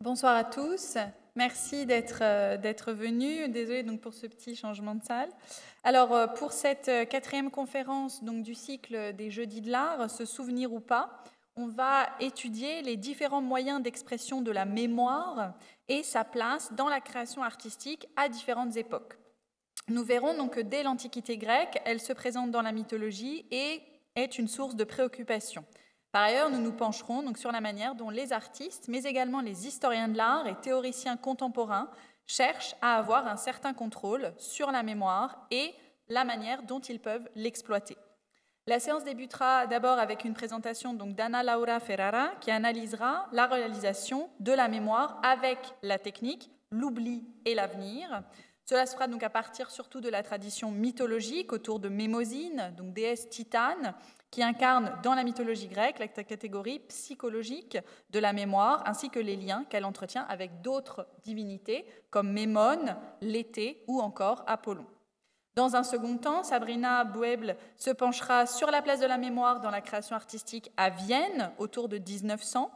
Bonsoir à tous. Merci d'être venus. Désolée donc pour ce petit changement de salle. Alors, pour cette quatrième conférence donc, du cycle des Jeudis de l'Art, se souvenir ou pas, on va étudier les différents moyens d'expression de la mémoire et sa place dans la création artistique à différentes époques. Nous verrons donc que dès l'Antiquité grecque, elle se présente dans la mythologie et est une source de préoccupation. Par ailleurs, nous nous pencherons donc sur la manière dont les artistes, mais également les historiens de l'art et théoriciens contemporains cherchent à avoir un certain contrôle sur la mémoire et la manière dont ils peuvent l'exploiter. La séance débutera d'abord avec une présentation d'Anna Laura Ferrara qui analysera la réalisation de la mémoire avec la technique, l'oubli et l'avenir. Cela se fera donc à partir surtout de la tradition mythologique autour de Mémosine, donc déesse titane, qui incarne dans la mythologie grecque la catégorie psychologique de la mémoire, ainsi que les liens qu'elle entretient avec d'autres divinités, comme Mémone, Léthé ou encore Apollon. Dans un second temps, Sabrina Bueble se penchera sur la place de la mémoire dans la création artistique à Vienne, autour de 1900.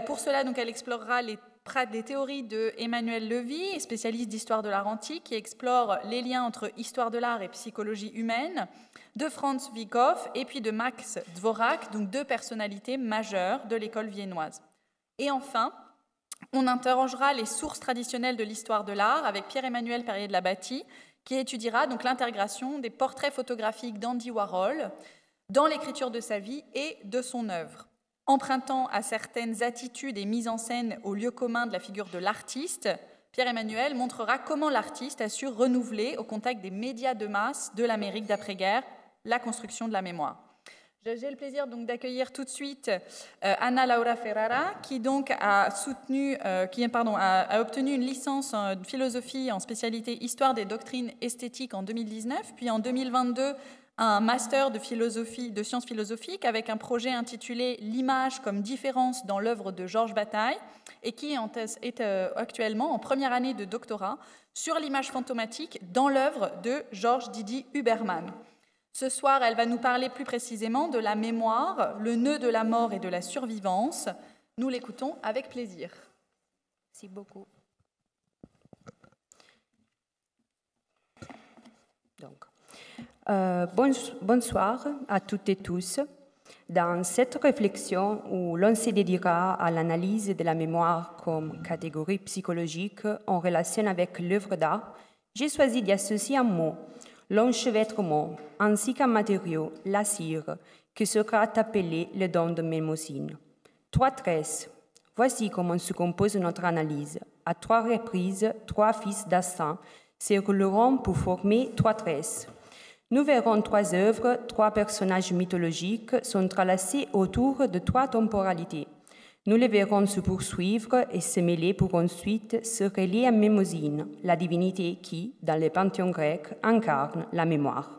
Pour cela, donc, elle explorera les théories de Emmanuel Levy, spécialiste d'histoire de l'art antique, qui explore les liens entre histoire de l'art et psychologie humaine, de Franz Wyckoff et puis de Max Dvorak, donc deux personnalités majeures de l'école viennoise. Et enfin, on interrogera les sources traditionnelles de l'histoire de l'art avec Pierre-Emmanuel Perrier de la Bâtie, qui étudiera donc l'intégration des portraits photographiques d'Andy Warhol dans l'écriture de sa vie et de son œuvre. Empruntant à certaines attitudes et mises en scène au lieu commun de la figure de l'artiste, Pierre-Emmanuel montrera comment l'artiste a su renouveler, au contact des médias de masse de l'Amérique d'après-guerre, la construction de la mémoire. J'ai le plaisir donc d'accueillir tout de suite Anna Laura Ferrara, qui donc a obtenu une licence de philosophie en spécialité Histoire des doctrines esthétiques en 2019, puis en 2022 un master de philosophie, de sciences philosophiques avec un projet intitulé L'image comme différence dans l'œuvre de Georges Bataille et qui est actuellement en première année de doctorat sur l'image fantomatique dans l'œuvre de Georges Didier Huberman. Ce soir, elle va nous parler plus précisément de la mémoire, le nœud de la mort et de la survivance. Nous l'écoutons avec plaisir. Merci beaucoup. Bonsoir à toutes et tous. Dans cette réflexion où l'on se dédiera à l'analyse de la mémoire comme catégorie psychologique en relation avec l'œuvre d'art, j'ai choisi d'y associer un mot, l'enchevêtrement, ainsi qu'un matériau, la cire, qui sera appelé le don de Mémosine. 3 tresses. Voici comment se compose notre analyse. À 3 reprises, 3 fils d'Assin se rouleront pour former 3 tresses. Nous verrons 3 œuvres, 3 personnages mythologiques sont entrelacés autour de 3 temporalités. Nous les verrons se poursuivre et se mêler pour ensuite se relier à Mémosine, la divinité qui, dans le panthéon grec, incarne la mémoire.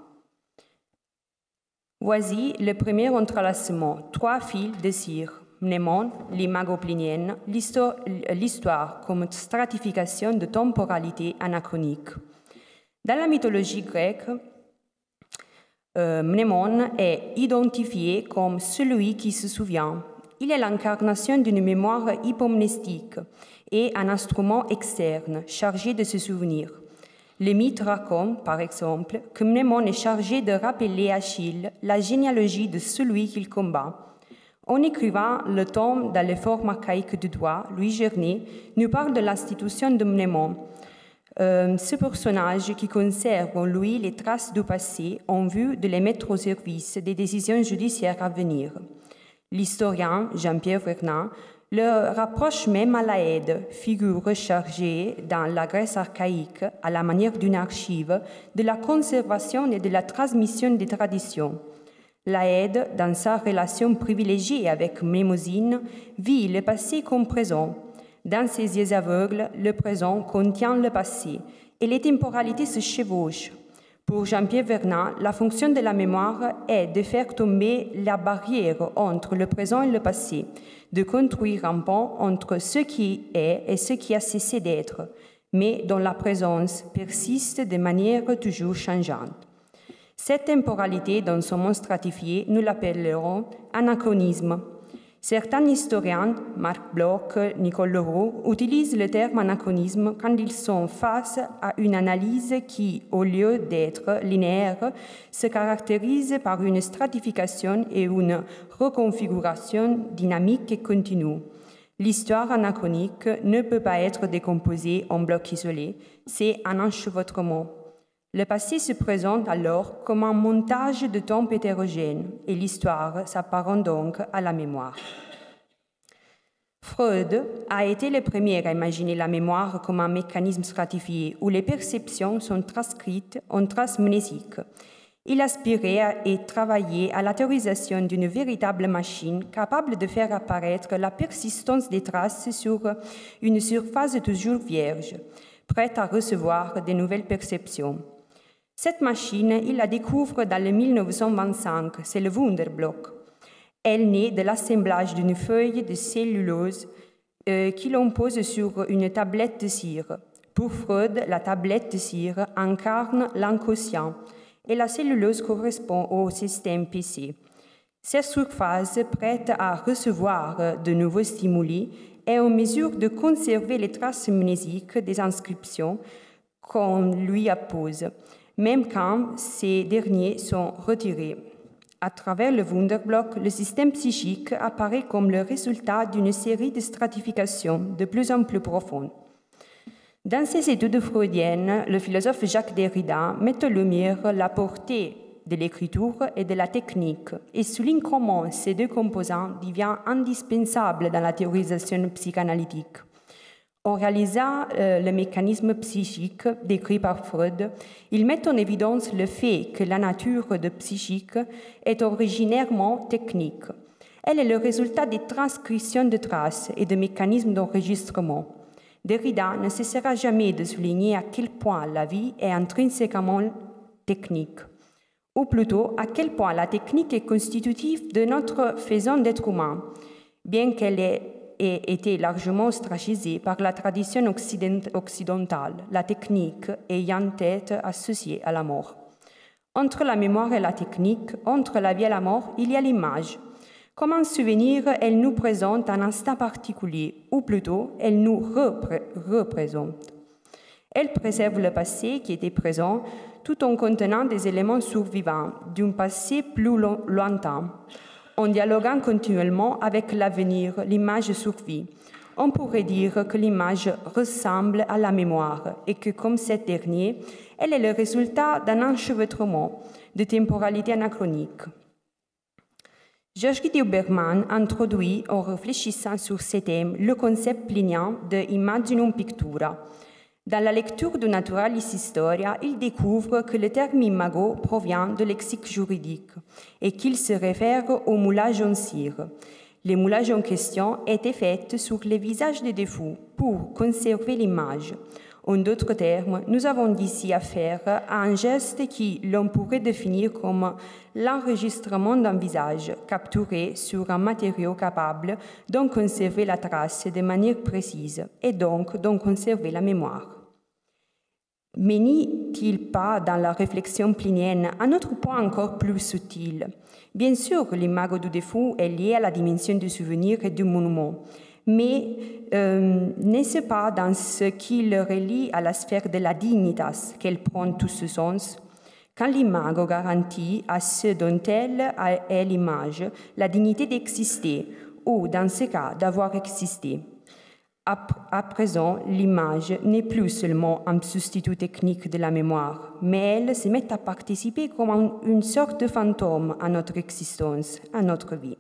Voici le premier entrelacement, 3 fils de cire. Mnémon, l'imago plinienne, l'histoire comme stratification de temporalité anachronique. Dans la mythologie grecque, Mnémon est identifié comme celui qui se souvient. Il est l'incarnation d'une mémoire hypomnestique et un instrument externe chargé de se souvenir. Les mythes racontent, par exemple, que Mnémon est chargé de rappeler à Achille la généalogie de celui qu'il combat. En écrivant le tome dans les formes archaïques du doigt, Louis Gernet nous parle de l'institution de Mnémon. Ce personnage qui conserve en lui les traces du passé en vue de les mettre au service des décisions judiciaires à venir. L'historien Jean-Pierre Vernant le rapproche même à l'Aède, figure chargée dans la Grèce archaïque, à la manière d'une archive, de la conservation et de la transmission des traditions. L'Aède, dans sa relation privilégiée avec Mémosine, vit le passé comme présent. Dans ses yeux aveugles, le présent contient le passé et les temporalités se chevauchent. Pour Jean-Pierre Vernant, la fonction de la mémoire est de faire tomber la barrière entre le présent et le passé, de construire un pont entre ce qui est et ce qui a cessé d'être, mais dont la présence persiste de manière toujours changeante. Cette temporalité, dans son monde stratifié, nous l'appellerons anachronisme. Certains historiens, Marc Bloch, Nicole Leroux, utilisent le terme anachronisme quand ils sont face à une analyse qui, au lieu d'être linéaire, se caractérise par une stratification et une reconfiguration dynamique et continue. L'histoire anachronique ne peut pas être décomposée en blocs isolés, c'est un enchevêtrement. Le passé se présente alors comme un montage de temps hétérogènes et l'histoire s'apparente donc à la mémoire. Freud a été le premier à imaginer la mémoire comme un mécanisme stratifié où les perceptions sont transcrites en traces mnésiques. Il aspirait et travaillait à la théorisation d'une véritable machine capable de faire apparaître la persistance des traces sur une surface toujours vierge, prête à recevoir de nouvelles perceptions. Cette machine, il la découvre dans le 1925, c'est le Wunderblock. Elle naît de l'assemblage d'une feuille de cellulose qui l'on pose sur une tablette de cire. Pour Freud, la tablette de cire incarne l'inconscient et la cellulose correspond au système PC. Cette surface, prête à recevoir de nouveaux stimuli, est en mesure de conserver les traces mnésiques des inscriptions qu'on lui appose, même quand ces derniers sont retirés. À travers le Wunderblock, le système psychique apparaît comme le résultat d'une série de stratifications de plus en plus profondes. Dans ses études freudiennes, le philosophe Jacques Derrida met en lumière la portée de l'écriture et de la technique et souligne comment ces deux composants deviennent indispensables dans la théorisation psychanalytique. En réalisant le mécanisme psychique décrit par Freud, il met en évidence le fait que la nature de psychique est originairement technique. Elle est le résultat des transcriptions de traces et de mécanismes d'enregistrement. Derrida ne cessera jamais de souligner à quel point la vie est intrinsèquement technique, ou plutôt à quel point la technique est constitutive de notre façon d'être humain, bien qu'elle ait été largement ostracisée par la tradition occidentale, la technique ayant été associée à la mort. Entre la mémoire et la technique, entre la vie et la mort, il y a l'image. Comme un souvenir, elle nous présente un instant particulier, ou plutôt, elle nous représente. Elle préserve le passé qui était présent, tout en contenant des éléments survivants d'un passé plus lointain. En dialoguant continuellement avec l'avenir, l'image survit. On pourrait dire que l'image ressemble à la mémoire et que, comme cette dernière, elle est le résultat d'un enchevêtrement de temporalité anachronique. Georges Guido-Bergman introduit, en réfléchissant sur ces thèmes, le concept plinien de imaginum pictura. Dans la lecture de Naturalis Historia, il découvre que le terme imago provient de lexique juridique et qu'il se réfère au moulage en cire. Les moulages en question étaient faits sur les visages des défunts pour conserver l'image. En d'autres termes, nous avons ici affaire à un geste qui l'on pourrait définir comme l'enregistrement d'un visage capturé sur un matériau capable d'en conserver la trace de manière précise et donc d'en conserver la mémoire. Mais n'y-t-il pas dans la réflexion plinienne un autre point encore plus subtil? Bien sûr, l'imago du défunt est lié à la dimension du souvenir et du monument, mais n'est-ce pas dans ce qui le relie à la sphère de la dignitas qu'elle prend tout ce sens? Quand l'imago garantit à ceux dont elle est l'image la dignité d'exister, ou dans ce cas d'avoir existé. À présent, l'image n'est plus seulement un substitut technique de la mémoire, mais elle se met à participer comme une sorte de fantôme à notre existence, à notre vie.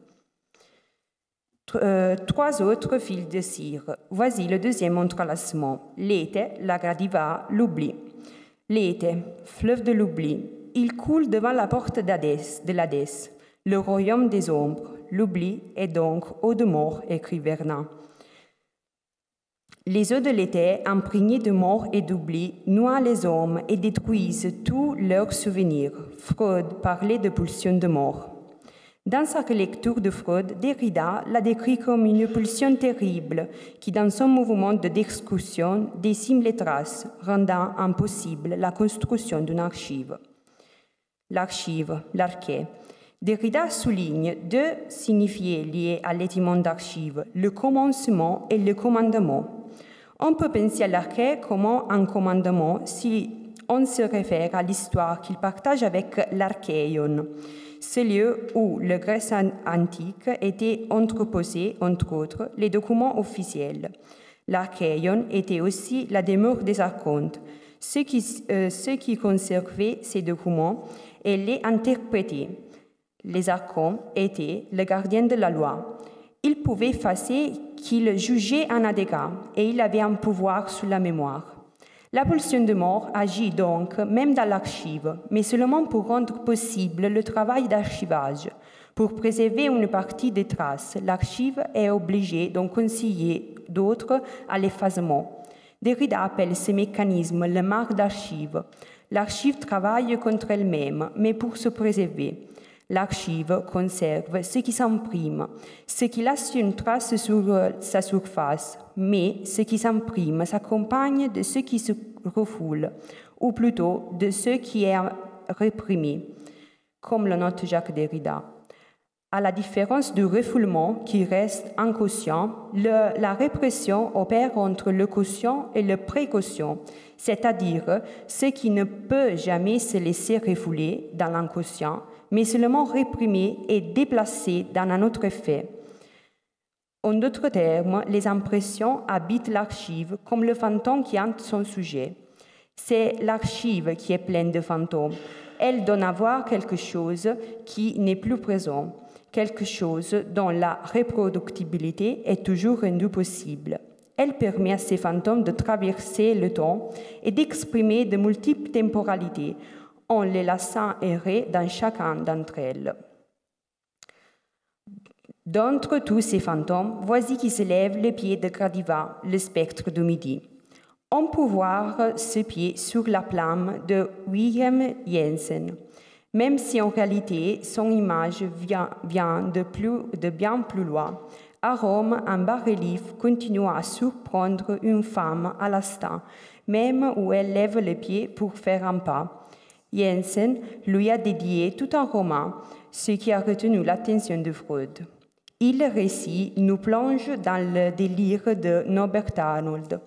Trois autres fils de cire. Voici le deuxième entrelacement. L'été, la gradiva, l'oubli. L'été, fleuve de l'oubli. Il coule devant la porte de l'Hadès, le royaume des ombres. L'oubli est donc eau de mort, écrit Vernon. Les eaux de l'été, imprégnées de mort et d'oubli, noient les hommes et détruisent tous leurs souvenirs. Freud parlait de pulsion de mort. Dans sa relecture de Freud, Derrida l'a décrit comme une pulsion terrible qui, dans son mouvement de destruction, décime les traces, rendant impossible la construction d'une archive. L'archive, l'arché. Derrida souligne deux signifiés liés à l'étymon d'archive, le commencement et le commandement. On peut penser à l'arché comme un commandement si on se réfère à l'histoire qu'il partage avec l'archéion, ce lieu où le Grèce antique était entreposé, entre autres, les documents officiels. L'archéion était aussi la demeure des archontes, ceux qui conservaient ces documents et les interprétaient. Les archons étaient les gardiens de la loi. Ils pouvaient effacer qu'ils jugeaient un dégât et ils avaient un pouvoir sur la mémoire. La pulsion de mort agit donc même dans l'archive, mais seulement pour rendre possible le travail d'archivage. Pour préserver une partie des traces, l'archive est obligée d'en conseiller d'autres à l'effacement. Derrida appelle ce mécanisme le marque d'archive. L'archive travaille contre elle-même, mais pour se préserver. L'archive conserve ce qui s'imprime, ce qui laisse une trace sur sa surface, mais ce qui s'imprime s'accompagne de ce qui se refoule, ou plutôt de ce qui est réprimé, comme le note Jacques Derrida. À la différence du refoulement qui reste inconscient, la répression opère entre le conscient et le préconscient, c'est-à-dire ce qui ne peut jamais se laisser refouler dans l'inconscient, mais seulement réprimé et déplacé dans un autre effet. En d'autres termes, les impressions habitent l'archive comme le fantôme qui hante son sujet. C'est l'archive qui est pleine de fantômes. Elle donne à voir quelque chose qui n'est plus présent, quelque chose dont la reproductibilité est toujours rendue possible. Elle permet à ces fantômes de traverser le temps et d'exprimer de multiples temporalités, en les laissant errer dans chacun d'entre elles. D'entre tous ces fantômes, voici qui se lève le pied de Gradiva, le spectre du midi. On peut voir ce pied sur la plame de Wilhelm Jensen, même si en réalité son image vient de bien plus loin. À Rome, un bas-relief continue à surprendre une femme à l'instant, même où elle lève le pied pour faire un pas. Jensen lui a dédié tout un roman, ce qui a retenu l'attention de Freud. Le récit nous plonge dans le délire de Norbert Arnold.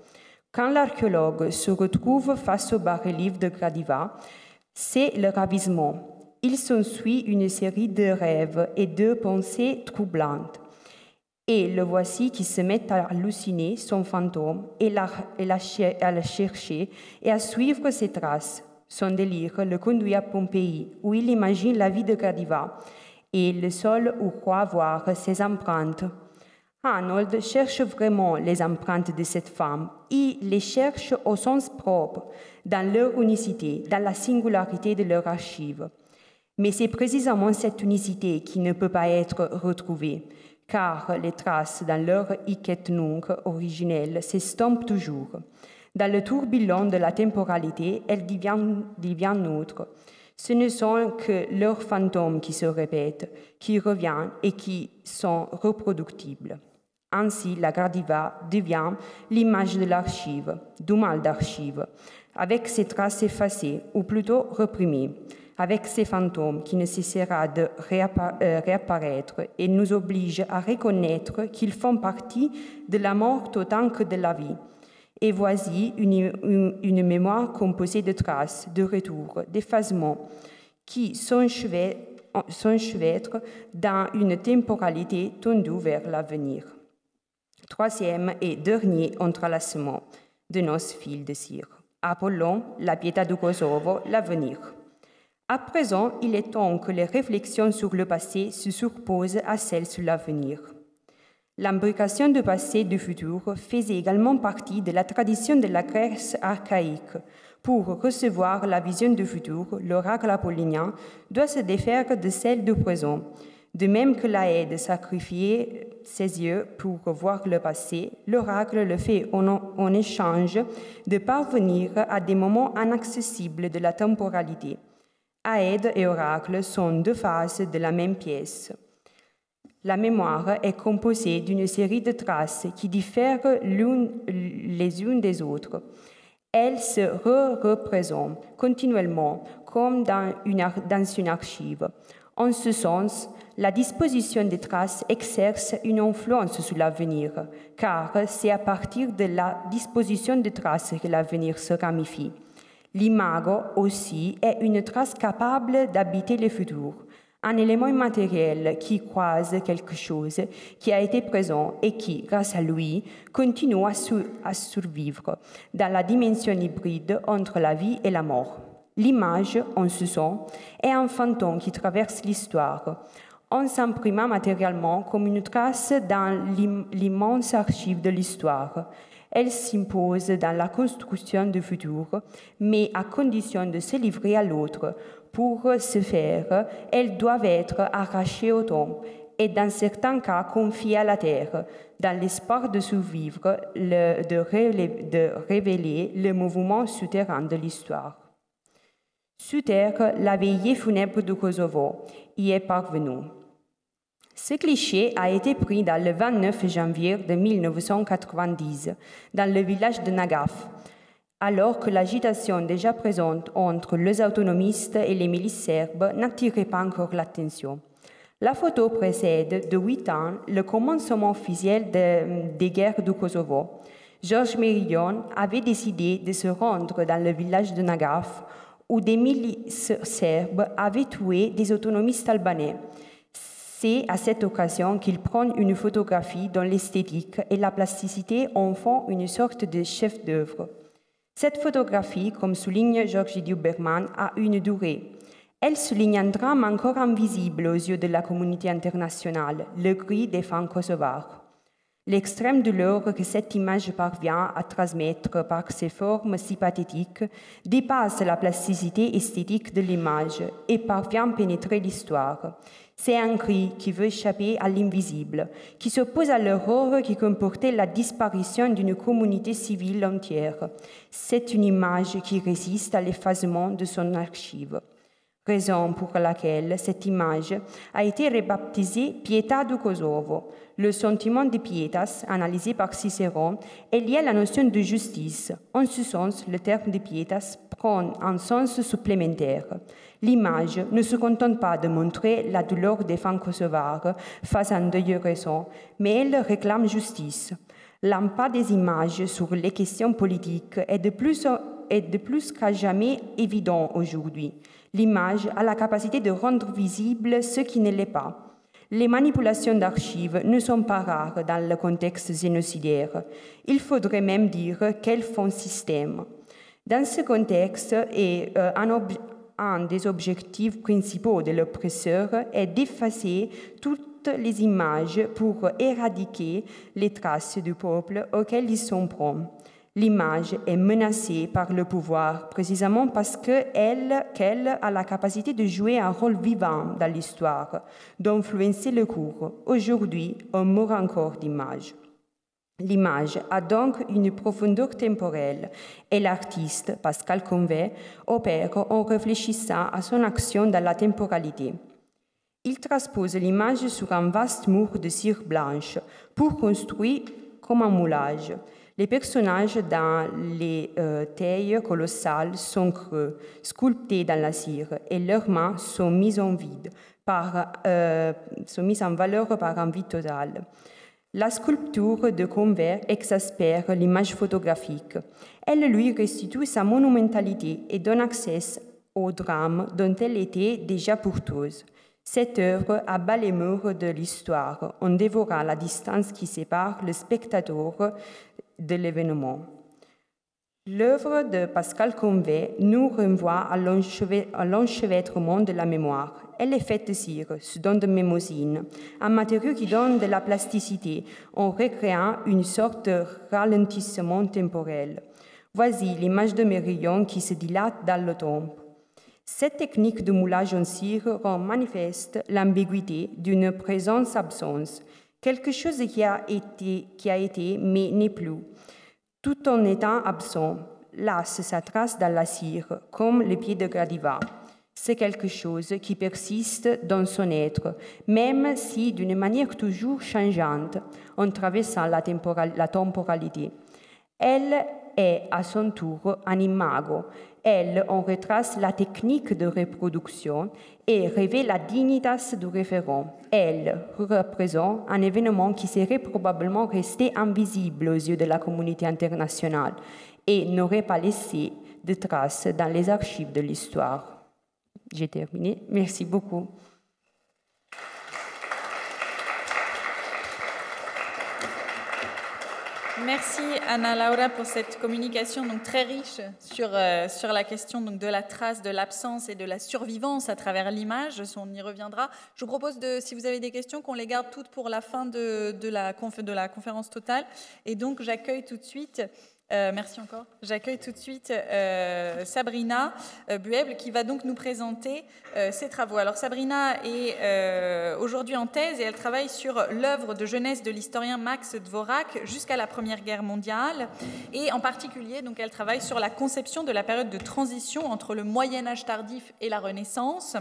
Quand l'archéologue se retrouve face au bas-relief de Gradiva, c'est le ravissement. Il s'ensuit une série de rêves et de pensées troublantes. Et le voici qui se met à halluciner son fantôme et à le chercher et à suivre ses traces. Son délire le conduit à Pompéi, où il imagine la vie de Gradiva, et le seul où croit voir ses empreintes. Arnold cherche vraiment les empreintes de cette femme. Il les cherche au sens propre, dans leur unicité, dans la singularité de leur archive. Mais c'est précisément cette unicité qui ne peut pas être retrouvée, car les traces dans leur Iketnung originelle s'estompent toujours. Dans le tourbillon de la temporalité, elles deviennent neutres. Ce ne sont que leurs fantômes qui se répètent, qui reviennent et qui sont reproductibles. Ainsi, la Gradiva devient l'image de l'archive, du mal d'archive, avec ses traces effacées, ou plutôt réprimées, avec ses fantômes qui ne cessera de réapparaître et nous oblige à reconnaître qu'ils font partie de la mort autant que de la vie. Et voici une mémoire composée de traces, de retours, d'effacements, qui s'enchevêtrent dans une temporalité tendue vers l'avenir. Troisième et dernier entrelacement de nos fils de cire. Apollon, la Pietà du Kosovo, l'avenir. À présent, il est temps que les réflexions sur le passé se superposent à celles sur l'avenir. L'imbrication du passé et du futur faisait également partie de la tradition de la Grèce archaïque. Pour recevoir la vision du futur, l'oracle apollinien doit se défaire de celle du présent. De même que l'Aède sacrifiait ses yeux pour voir le passé, l'oracle le fait en échange de parvenir à des moments inaccessibles de la temporalité. Aède et oracle sont deux faces de la même pièce. La mémoire est composée d'une série de traces qui diffèrent les unes des autres. Elles se représentent continuellement comme dans une archive. En ce sens, la disposition des traces exerce une influence sur l'avenir, car c'est à partir de la disposition des traces que l'avenir se ramifie. L'imago aussi est une trace capable d'habiter le futur, un élément immatériel qui croise quelque chose qui a été présent et qui, grâce à lui, continue à survivre dans la dimension hybride entre la vie et la mort. L'image, en ce sens, est un fantôme qui traverse l'histoire, en s'imprimant matériellement comme une trace dans l'immense archive de l'histoire. Elle s'impose dans la construction du futur, mais à condition de se livrer à l'autre. Pour ce faire, elles doivent être arrachées au temps et dans certains cas confiées à la terre, dans l'espoir de survivre, de révéler le mouvement souterrain de l'histoire. Sous terre, la veillée funèbre du Kosovo y est parvenue. Ce cliché a été pris dans le 29 janvier de 1990, dans le village de Nagaf, alors que l'agitation déjà présente entre les autonomistes et les milices serbes n'attirait pas encore l'attention. La photo précède de 8 ans le commencement officiel des guerres du Kosovo. Georges Mérillon avait décidé de se rendre dans le village de Nagaf, où des milices serbes avaient tué des autonomistes albanais. C'est à cette occasion qu'il prend une photographie dont l'esthétique et la plasticité en font une sorte de chef-d'œuvre. Cette photographie, comme souligne Georgi Duberman, a une durée. Elle souligne un drame encore invisible aux yeux de la communauté internationale, le cri des femmes kosovars. L'extrême douleur que cette image parvient à transmettre par ses formes si pathétiques dépasse la plasticité esthétique de l'image et parvient à pénétrer l'histoire. C'est un cri qui veut échapper à l'invisible, qui s'oppose à l'horreur qui comportait la disparition d'une communauté civile entière. C'est une image qui résiste à l'effacement de son archive. Raison pour laquelle cette image a été rebaptisée Pietà du Kosovo. Le sentiment de pietas, analysé par Cicéron, est lié à la notion de justice. En ce sens, le terme de pietas prend un sens supplémentaire. L'image ne se contente pas de montrer la douleur des femmes kosovares face à un deuil récent, mais elle réclame justice. L'impact des images sur les questions politiques est de plus qu'à jamais évident aujourd'hui. L'image a la capacité de rendre visible ce qui ne l'est pas. Les manipulations d'archives ne sont pas rares dans le contexte génocidaire. Il faudrait même dire qu'elles font système. Dans ce contexte, un des objectifs principaux de l'oppresseur est d'effacer toutes les images pour éradiquer les traces du peuple auquel ils sont prompts. L'image est menacée par le pouvoir précisément parce qu'elle a la capacité de jouer un rôle vivant dans l'histoire, d'influencer le cours. Aujourd'hui, on meurt encore d'images. L'image a donc une profondeur temporelle et l'artiste, Pascal Convey, opère en réfléchissant à son action dans la temporalité. Il transpose l'image sur un vaste mur de cire blanche pour construire comme un moulage. Les personnages dans les tailles colossales sont creux, sculptés dans la cire, et leurs mains sont mises en valeur par un vide total. La sculpture de Convey exaspère l'image photographique. Elle lui restitue sa monumentalité et donne accès au drame dont elle était déjà porteuse. Cette œuvre abat les murs de l'histoire en dévorant la distance qui sépare le spectateur de l'événement. L'œuvre de Pascal Convey nous renvoie à l'enchevêtrement de la mémoire. Elle est faite de cire, sous don de mémosine, un matériau qui donne de la plasticité en recréant une sorte de ralentissement temporel. Voici l'image de Mérillon qui se dilate dans le temps. Cette technique de moulage en cire rend manifeste l'ambiguïté d'une présence-absence, quelque chose qui a été mais n'est plus, tout en étant absent, laisse sa trace dans la cire, comme le pied de Gradiva. C'est quelque chose qui persiste dans son être, même si d'une manière toujours changeante, en traversant la temporalité. Elle est à son tour un imago, Elle en retrace la technique de reproduction et révèle la dignitas du référent. Elle représente un événement qui serait probablement resté invisible aux yeux de la communauté internationale et n'aurait pas laissé de traces dans les archives de l'histoire. J'ai terminé. Merci beaucoup. Merci Anna Laura pour cette communication donc très riche sur la question donc de la trace, de l'absence et de la survivance à travers l'image. On y reviendra. Je vous propose, si vous avez des questions, qu'on les garde toutes pour la fin de la conférence totale. Et donc j'accueille tout de suite... merci encore. J'accueille tout de suite Sabrina Bueble qui va donc nous présenter ses travaux. Alors Sabrina est aujourd'hui en thèse et elle travaille sur l'œuvre de jeunesse de l'historien Max Dvorak jusqu'à la Première Guerre mondiale et en particulier donc elle travaille sur la conception de la période de transition entre le Moyen Âge tardif et la Renaissance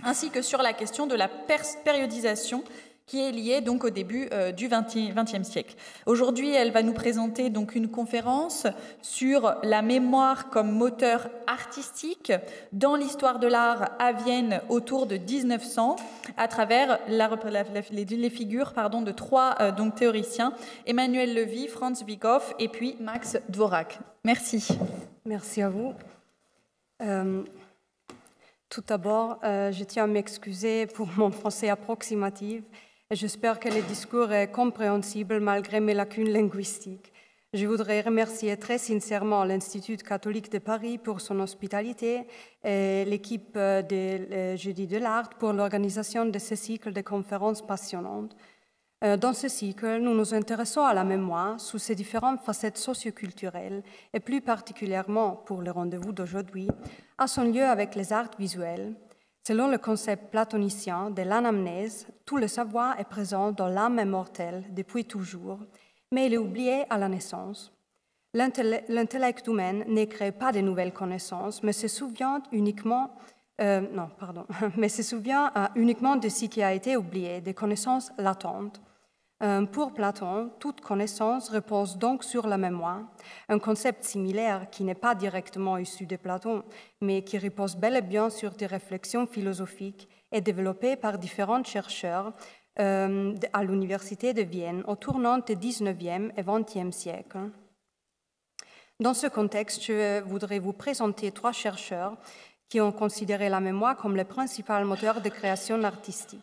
ainsi que sur la question de la périodisation qui est liée donc au début du XXe siècle. Aujourd'hui, elle va nous présenter donc une conférence sur la mémoire comme moteur artistique dans l'histoire de l'art à Vienne autour de 1900 à travers les figures de trois théoriciens, Emmanuel Levy, Franz Wyckoff et puis Max Dvorak. Merci. Merci à vous. Tout d'abord, je tiens à m'excuser pour mon français approximatif. Et j'espère que le discours est compréhensible malgré mes lacunes linguistiques. Je voudrais remercier très sincèrement l'Institut catholique de Paris pour son hospitalité et l'équipe de Jeudi de l'Art pour l'organisation de ce cycle de conférences passionnantes. Dans ce cycle, nous nous intéressons à la mémoire sous ses différentes facettes socioculturelles et plus particulièrement pour le rendez-vous d'aujourd'hui, à son lieu avec les arts visuels. Selon le concept platonicien de l'anamnèse, tout le savoir est présent dans l'âme immortelle depuis toujours, mais il est oublié à la naissance. L'intellect humain ne crée pas de nouvelles connaissances, mais se souvient uniquement de ce qui a été oublié, des connaissances latentes. Pour Platon, toute connaissance repose donc sur la mémoire, un concept similaire qui n'est pas directement issu de Platon, mais qui repose bel et bien sur des réflexions philosophiques et développé par différents chercheurs à l'Université de Vienne au tournant du XIXe et XXe siècle. Dans ce contexte, je voudrais vous présenter trois chercheurs qui ont considéré la mémoire comme le principal moteur de création artistique.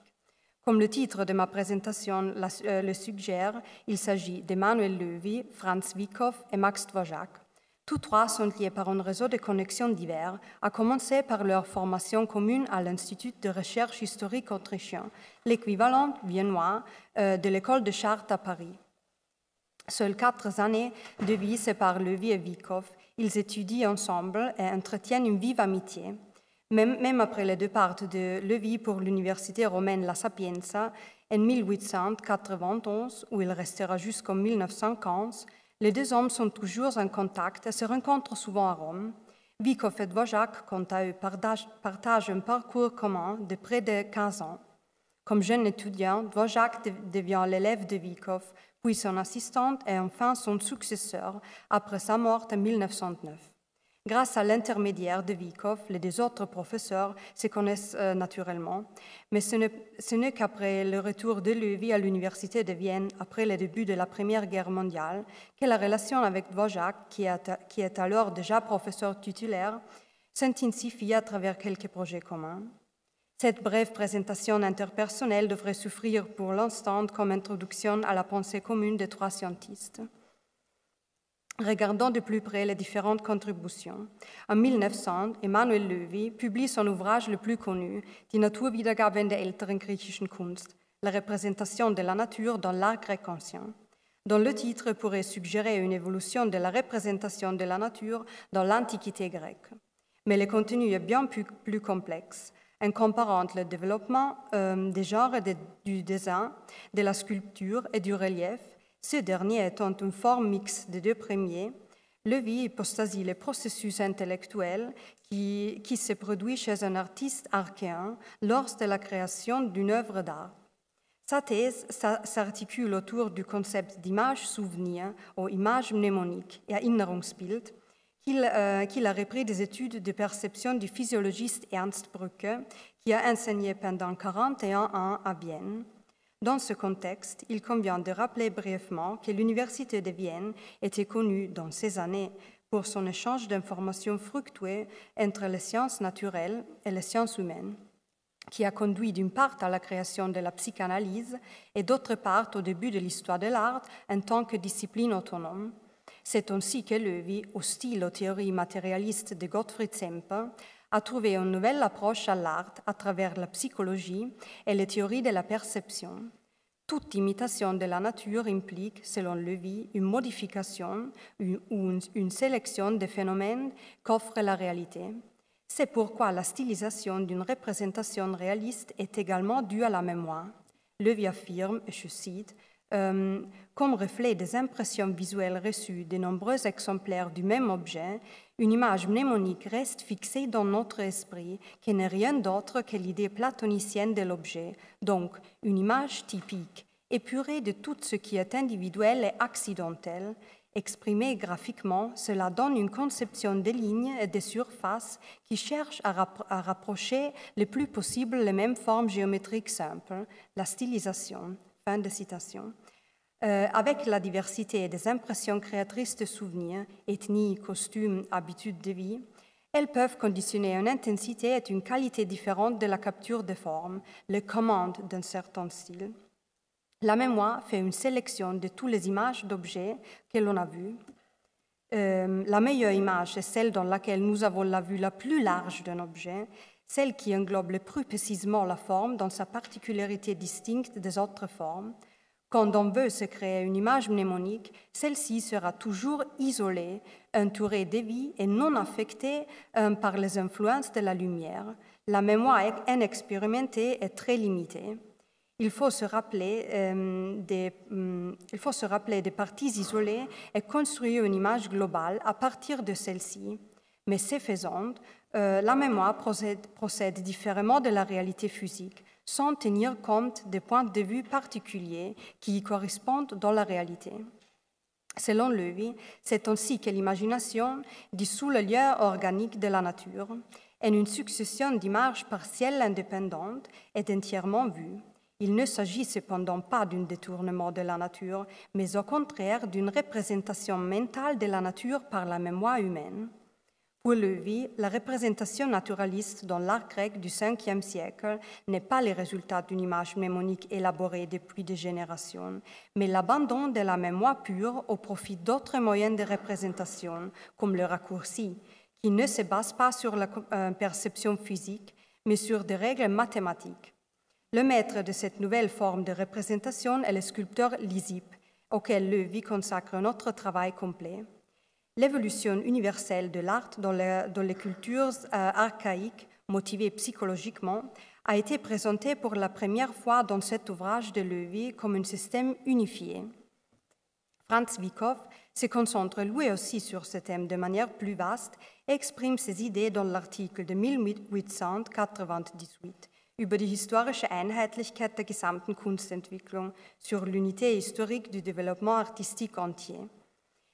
Comme le titre de ma présentation le suggère, il s'agit d'Emmanuel Levy, Franz Wyckoff et Max Dvorak. Tous trois sont liés par un réseau de connexions divers, à commencer par leur formation commune à l'Institut de recherche historique autrichien, l'équivalent viennois de l'école de Chartres à Paris. Seules 4 années de vie séparent Levy et Wyckoff. Ils étudient ensemble et entretiennent une vive amitié. Même après le départ de Levy pour l'université romaine La Sapienza en 1891, où il restera jusqu'en 1915, les deux hommes sont toujours en contact et se rencontrent souvent à Rome. Wyckoff et Dvorak, quant à eux, partagent un parcours commun de près de 15 ans. Comme jeune étudiant, Dvorak devient l'élève de Wyckoff, puis son assistante et enfin son successeur après sa mort en 1909. Grâce à l'intermédiaire de Wyckoff, les deux autres professeurs se connaissent naturellement, mais ce n'est qu'après le retour de Levy à l'Université de Vienne, après le début de la Première Guerre mondiale, que la relation avec Dvorak, qui est alors déjà professeur titulaire, s'intensifie à travers quelques projets communs. Cette brève présentation interpersonnelle devrait suffire pour l'instant comme introduction à la pensée commune des trois scientistes. Regardons de plus près les différentes contributions. En 1900, Emmanuel Levy publie son ouvrage le plus connu, Die Naturwiedergabe der älteren griechischen Kunst, la représentation de la nature dans l'art grec ancien, dont le titre pourrait suggérer une évolution de la représentation de la nature dans l'Antiquité grecque. Mais le contenu est bien plus complexe, en comparant le développement des genres du dessin, de la sculpture et du relief, ce dernier étant une forme mixte des deux premiers. Levy hypostasie le processus intellectuel qui se produit chez un artiste archéen lors de la création d'une œuvre d'art. Sa thèse s'articule autour du concept d'image-souvenir ou image mnémonique et Erinnerungsbild, qu'il a repris des études de perception du physiologiste Ernst Brücke, qui a enseigné pendant 41 ans à Vienne. Dans ce contexte, il convient de rappeler brièvement que l'Université de Vienne était connue dans ces années pour son échange d'informations fructueux entre les sciences naturelles et les sciences humaines, qui a conduit d'une part à la création de la psychanalyse et d'autre part au début de l'histoire de l'art en tant que discipline autonome. C'est ainsi que Loewi, hostile aux théories matérialistes de Gottfried Semper, a trouvé une nouvelle approche à l'art à travers la psychologie et les théories de la perception. Toute imitation de la nature implique, selon Loewi, une modification ou une sélection des phénomènes qu'offre la réalité. C'est pourquoi la stylisation d'une représentation réaliste est également due à la mémoire. Loewi affirme, et je cite, comme reflet des impressions visuelles reçues de nombreux exemplaires du même objet, une image mnémonique reste fixée dans notre esprit, qui n'est rien d'autre que l'idée platonicienne de l'objet, donc une image typique, épurée de tout ce qui est individuel et accidentel. Exprimée graphiquement, cela donne une conception des lignes et des surfaces qui cherchent à rapprocher le plus possible les mêmes formes géométriques simples, la stylisation. Fin de citation. Avec la diversité des impressions créatrices de souvenirs, ethnie, costumes, habitudes de vie, elles peuvent conditionner une intensité et une qualité différentes de la capture des formes, les commandes d'un certain style. La mémoire fait une sélection de toutes les images d'objets que l'on a vues. La meilleure image est celle dans laquelle nous avons la vue la plus large d'un objet, celle qui englobe le plus précisément la forme dans sa particularité distincte des autres formes. Quand on veut se créer une image mnémonique, celle-ci sera toujours isolée, entourée de vie et non affectée par les influences de la lumière. La mémoire inexpérimentée est très limitée. Il faut se rappeler des parties isolées et construire une image globale à partir de celle-ci. Mais ce faisant, la mémoire procède différemment de la réalité physique, sans tenir compte des points de vue particuliers qui y correspondent dans la réalité. Selon Loewi, c'est ainsi que l'imagination dissout le lieu organique de la nature, et une succession d'images partielles indépendantes est entièrement vue. Il ne s'agit cependant pas d'un détournement de la nature, mais au contraire d'une représentation mentale de la nature par la mémoire humaine. Pour Loewi, la représentation naturaliste dans l'art grec du Ve siècle n'est pas le résultat d'une image mnémonique élaborée depuis des générations, mais l'abandon de la mémoire pure au profit d'autres moyens de représentation, comme le raccourci, qui ne se base pas sur la perception physique, mais sur des règles mathématiques. Le maître de cette nouvelle forme de représentation est le sculpteur Lysippe, auquel Loewi consacre un autre travail complet. L'évolution universelle de l'art dans les cultures archaïques, motivées psychologiquement, a été présentée pour la première fois dans cet ouvrage de Loewi comme un système unifié. Franz Wyckoff se concentre lui aussi sur ce thème de manière plus vaste et exprime ses idées dans l'article de 1898 über die historische Einheitlichkeit der gesamten Kunstentwicklung sur l'unité historique du développement artistique entier.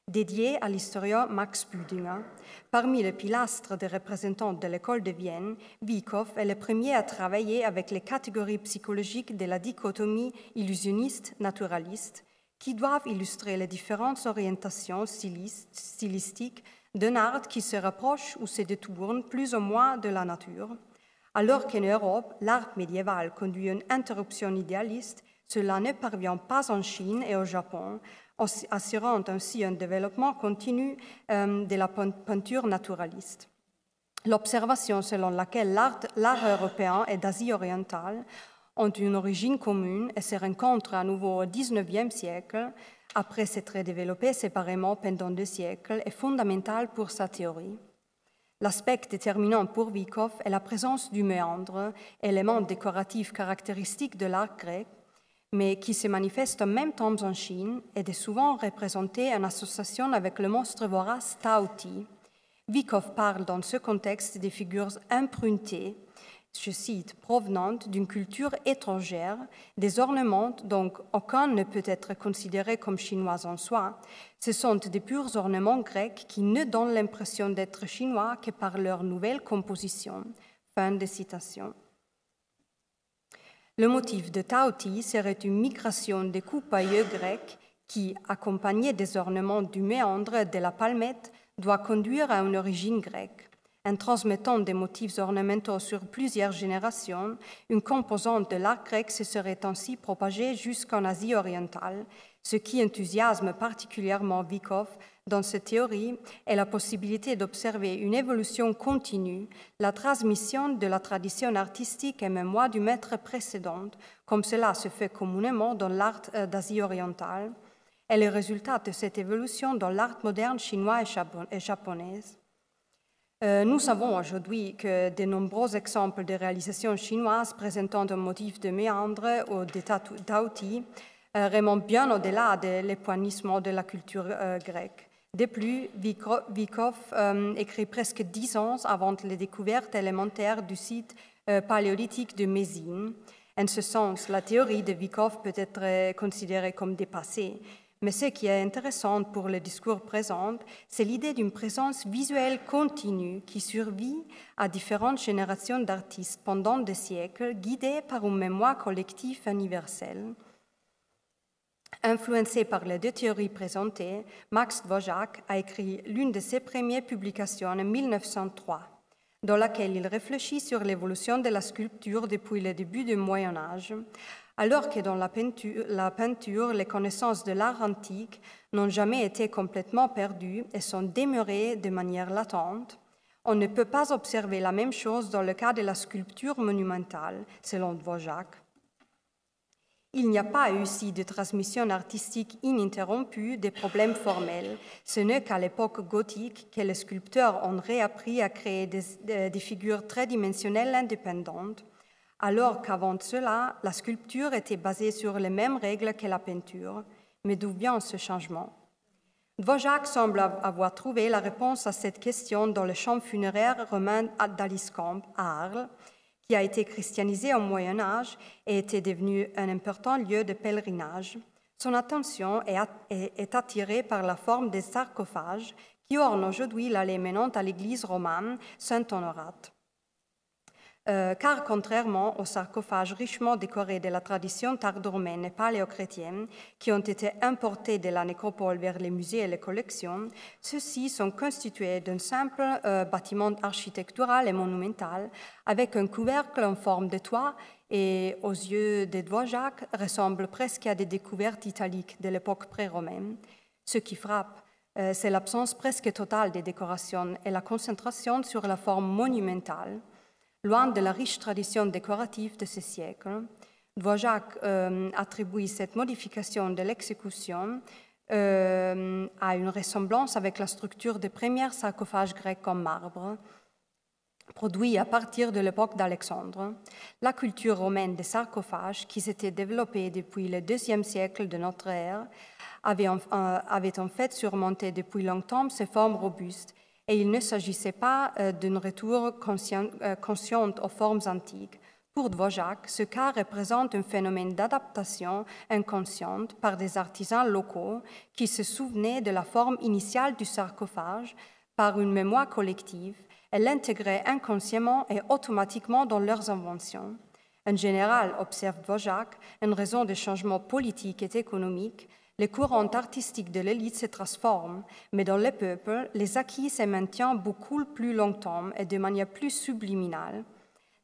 Dédié à l'historien Max Büdinger, parmi les pilastres des représentants de l'école de Vienne, Wyckoff est le premier à travailler avec les catégories psychologiques de la dichotomie illusionniste-naturaliste, qui doivent illustrer les différentes orientations stylistiques d'un art qui se rapproche ou se détourne plus ou moins de la nature. Alors qu'en Europe, l'art médiéval conduit une interruption idéaliste, cela ne parvient pas en Chine et au Japon, assurant ainsi un développement continu de la peinture naturaliste. L'observation selon laquelle l'art européen et d'Asie orientale ont une origine commune et se rencontrent à nouveau au XIXe siècle, après s'être développés séparément pendant 2 siècles, est fondamentale pour sa théorie. L'aspect déterminant pour Wyckoff est la présence du méandre, élément décoratif caractéristique de l'art grec, mais qui se manifeste en même temps en Chine et est souvent représenté en association avec le monstre vorace Tao Ti. Wyckoff parle dans ce contexte des figures empruntées je cite, provenant d'une culture étrangère, des ornements dont aucun ne peut être considéré comme chinois en soi. Ce sont des purs ornements grecs qui ne donnent l'impression d'être chinois que par leur nouvelle composition. Fin de citation. Le motif de Taoti serait une migration des coupailleux grecs qui, accompagnés des ornements du méandre de la palmette, doit conduire à une origine grecque. En transmettant des motifs ornementaux sur plusieurs générations, une composante de l'art grec se serait ainsi propagée jusqu'en Asie orientale. Ce qui enthousiasme particulièrement Vykov dans cette théorie est la possibilité d'observer une évolution continue, la transmission de la tradition artistique et mémoire du maître précédent, comme cela se fait communément dans l'art d'Asie orientale, et les résultats de cette évolution dans l'art moderne chinois et japonais. Nous savons aujourd'hui que de nombreux exemples de réalisations chinoises présentant un motif de méandre ou de taoti remontent bien au-delà de l'épanouissement de la culture grecque. De plus, Vykov écrit presque 10 ans avant les découvertes élémentaires du site paléolithique de Mésine. En ce sens, la théorie de Vykov peut être considérée comme dépassée. Mais ce qui est intéressant pour le discours présent, c'est l'idée d'une présence visuelle continue qui survit à différentes générations d'artistes pendant des siècles, guidée par une mémoire collective universelle. Influencé par les deux théories présentées, Max Dvořák a écrit l'une de ses premières publications en 1903, dans laquelle il réfléchit sur l'évolution de la sculpture depuis le début du Moyen Âge. Alors que dans la peinture, les connaissances de l'art antique n'ont jamais été complètement perdues et sont demeurées de manière latente, on ne peut pas observer la même chose dans le cas de la sculpture monumentale, selon Dvořák. Il n'y a pas eu ici de transmission artistique ininterrompue des problèmes formels. Ce n'est qu'à l'époque gothique que les sculpteurs ont réappris à créer des figures tridimensionnelles indépendantes, alors qu'avant cela, la sculpture était basée sur les mêmes règles que la peinture. Mais d'où vient ce changement? Dvořák semble avoir trouvé la réponse à cette question dans le champ funéraire romain d'Aliscamp, à Arles, qui a été christianisé au Moyen Âge et était devenu un important lieu de pèlerinage. Son attention est attirée par la forme des sarcophages qui ornent aujourd'hui l'allée menant à l'église romane Saint-Honorat. Car contrairement aux sarcophages richement décorés de la tradition tardo-romaine et paléochrétienne qui ont été importés de la nécropole vers les musées et les collections, ceux-ci sont constitués d'un simple bâtiment architectural et monumental avec un couvercle en forme de toit et, aux yeux de Dvořák, ressemble presque à des découvertes italiques de l'époque pré-romaine. Ce qui frappe, c'est l'absence presque totale des décorations et la concentration sur la forme monumentale. Loin de la riche tradition décorative de ce siècle, Dvořák attribue cette modification de l'exécution à une ressemblance avec la structure des premiers sarcophages grecs en marbre, produits à partir de l'époque d'Alexandre. La culture romaine des sarcophages, qui s'était développée depuis le IIe siècle de notre ère, avait en fait surmonté depuis longtemps ces formes robustes, et il ne s'agissait pas d'un retour conscient aux formes antiques. Pour Dvořák, ce cas représente un phénomène d'adaptation inconsciente par des artisans locaux qui se souvenaient de la forme initiale du sarcophage par une mémoire collective et l'intégraient inconsciemment et automatiquement dans leurs inventions. En général, observe Dvořák, en raison des changements politiques et économiques, les courants artistiques de l'élite se transforment, mais dans les peuples, les acquis se maintiennent beaucoup plus longtemps et de manière plus subliminale.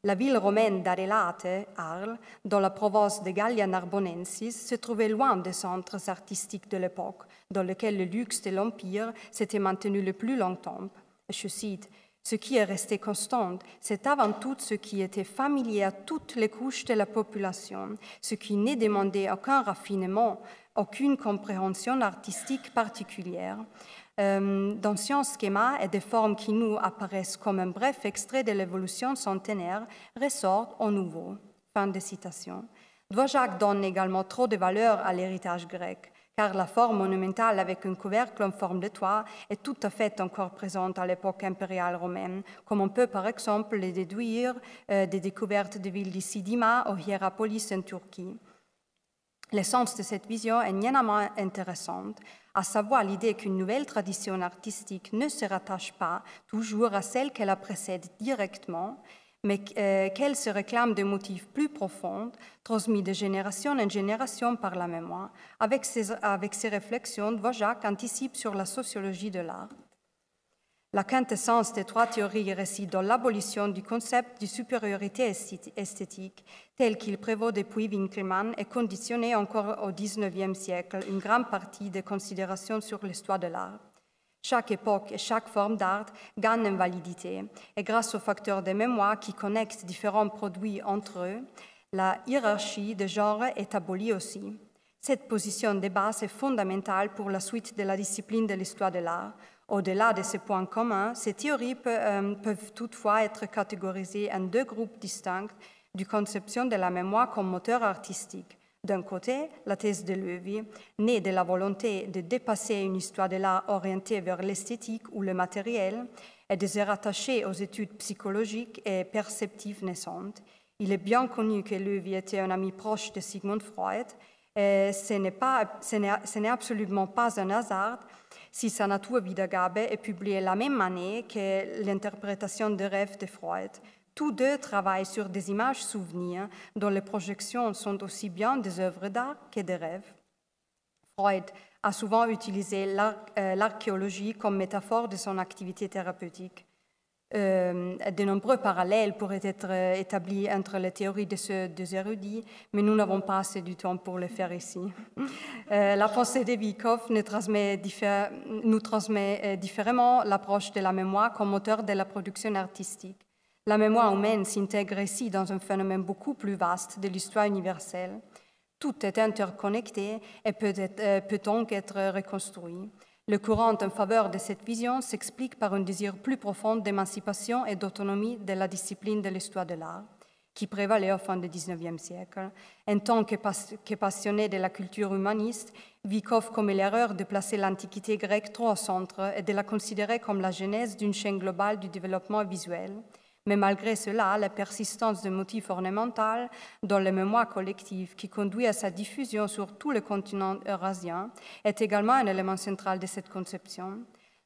La ville romaine d'Arelate, Arles, dans la province de Gallia Narbonensis, se trouvait loin des centres artistiques de l'époque, dans lesquels le luxe de l'Empire s'était maintenu le plus longtemps. Je cite, « Ce qui est resté constant, c'est avant tout ce qui était familier à toutes les couches de la population, ce qui ne demandait aucun raffinement, aucune compréhension artistique particulière. D'anciens schémas et des formes qui nous apparaissent comme un bref extrait de l'évolution centenaire ressortent au nouveau. » Fin de citation. Dvořák donne également trop de valeur à l'héritage grec, car la forme monumentale avec un couvercle en forme de toit est tout à fait encore présente à l'époque impériale romaine, comme on peut par exemple le déduire des découvertes de villes d'ici Dima ou Hierapolis en Turquie. L'essence de cette vision est éminemment intéressante, à savoir l'idée qu'une nouvelle tradition artistique ne se rattache pas toujours à celle qu'elle la précède directement, mais qu'elle se réclame de motifs plus profonds, transmis de génération en génération par la mémoire. Avec ces réflexions, Dvořák anticipe sur la sociologie de l'art. La quintessence des trois théories réside dans l'abolition du concept de supériorité esthétique, tel qu'il prévaut depuis Winckelmann et conditionné encore au XIXe siècle une grande partie des considérations sur l'histoire de l'art. Chaque époque et chaque forme d'art gagne en validité, et grâce aux facteurs de mémoire qui connectent différents produits entre eux, la hiérarchie de genre est abolie aussi. Cette position de base est fondamentale pour la suite de la discipline de l'histoire de l'art. Au-delà de ces points communs, ces théories peuvent toutefois être catégorisées en deux groupes distincts de conception de la mémoire comme moteur artistique. D'un côté, la thèse de Loewi, née de la volonté de dépasser une histoire de l'art orientée vers l'esthétique ou le matériel et de se rattacher aux études psychologiques et perceptives naissantes. Il est bien connu que Loewi était un ami proche de Sigmund Freud, et ce n'est absolument pas un hasard si sa Naturwiedergabe est publiée la même année que l'interprétation des rêves de Freud. Tous deux travaillent sur des images souvenirs dont les projections sont aussi bien des œuvres d'art que des rêves. Freud a souvent utilisé l'archéologie comme métaphore de son activité thérapeutique. De nombreux parallèles pourraient être établis entre les théories de ces deux érudits, mais nous n'avons pas assez du temps pour le faire ici. La pensée de Vykov nous transmet différemment l'approche de la mémoire comme moteur de la production artistique. La mémoire humaine s'intègre ici dans un phénomène beaucoup plus vaste de l'histoire universelle. Tout est interconnecté et peut donc être reconstruit. Le courant en faveur de cette vision s'explique par un désir plus profond d'émancipation et d'autonomie de la discipline de l'histoire de l'art, qui prévalait au fin du XIXe siècle. En tant que passionné de la culture humaniste, Vykov commet l'erreur de placer l'Antiquité grecque trop au centre et de la considérer comme la genèse d'une chaîne globale du développement visuel. Mais malgré cela, la persistance de motifs ornementaux dans les mémoires collectives qui conduit à sa diffusion sur tout le continent eurasien est également un élément central de cette conception.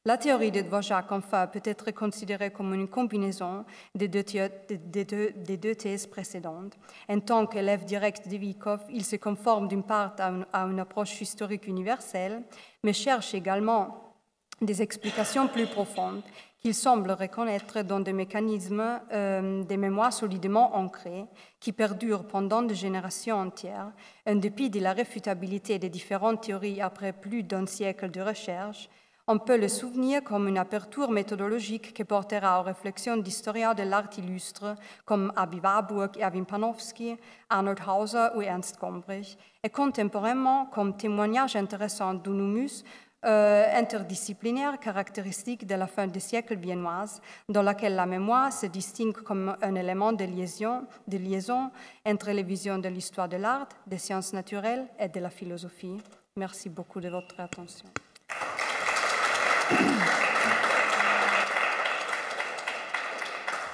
La théorie de Dvořák, enfin, peut être considérée comme une combinaison des deux thèses précédentes. En tant qu'élève direct de Vykov, il se conforme d'une part à une approche historique universelle, mais cherche également des explications plus profondes qu'il semble reconnaître dans des mécanismes de mémoire solidement ancrés qui perdurent pendant des générations entières, en dépit de la réfutabilité des différentes théories après plus d'un siècle de recherche. On peut le souvenir comme une aperture méthodologique qui portera aux réflexions d'historiens de l'art illustre comme Aby Warburg et Erwin Panofsky, Arnold Hauser ou Ernst Gombrich, et contemporainement comme témoignage intéressant d'une humus interdisciplinaire caractéristique de la fin du siècle viennoise, dans laquelle la mémoire se distingue comme un élément de liaison entre les visions de l'histoire de l'art, des sciences naturelles et de la philosophie. Merci beaucoup de votre attention.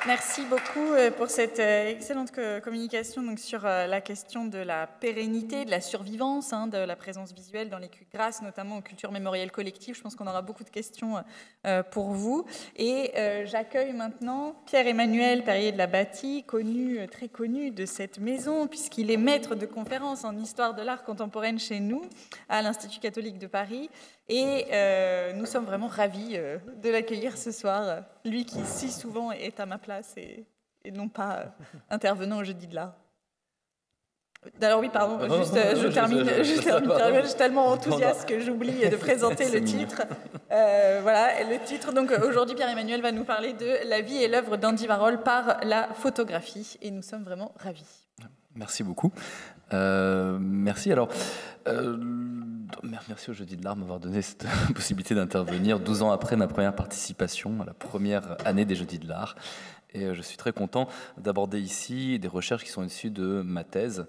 Merci beaucoup pour cette excellente communication donc, sur la question de la pérennité, de la survivance, de la présence visuelle dans les grâce notamment aux cultures mémorielles collectives. Je pense qu'on aura beaucoup de questions pour vous. Et j'accueille maintenant Pierre-Emmanuel Perrier de la Bâtie, très connu de cette maison, puisqu'il est maître de conférences en histoire de l'art contemporaine chez nous, à l'Institut catholique de Paris. Et nous sommes vraiment ravis de l'accueillir ce soir, lui qui si souvent est à ma place et non pas intervenant au Jeudi de l'art. Alors oui, pardon, je termine. Je suis tellement enthousiaste que j'oublie de présenter le titre. Voilà, le titre. Donc aujourd'hui, Pierre-Emmanuel va nous parler de la vie et l'œuvre d'Andy Warhol par la photographie, et nous sommes vraiment ravis. Merci beaucoup. Merci. Alors, merci au Jeudi de l'Art de m'avoir donné cette possibilité d'intervenir 12 ans après ma première participation à la première année des Jeudis de l'Art. Et je suis très content d'aborder ici des recherches qui sont issues de ma thèse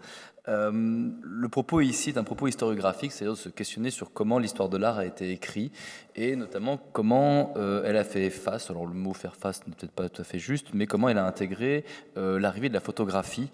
Le propos ici est un propos historiographique, c'est-à-dire de se questionner sur comment l'histoire de l'art a été écrite et notamment comment elle a fait face, alors le mot faire face n'est peut-être pas tout à fait juste, mais comment elle a intégré l'arrivée de la photographie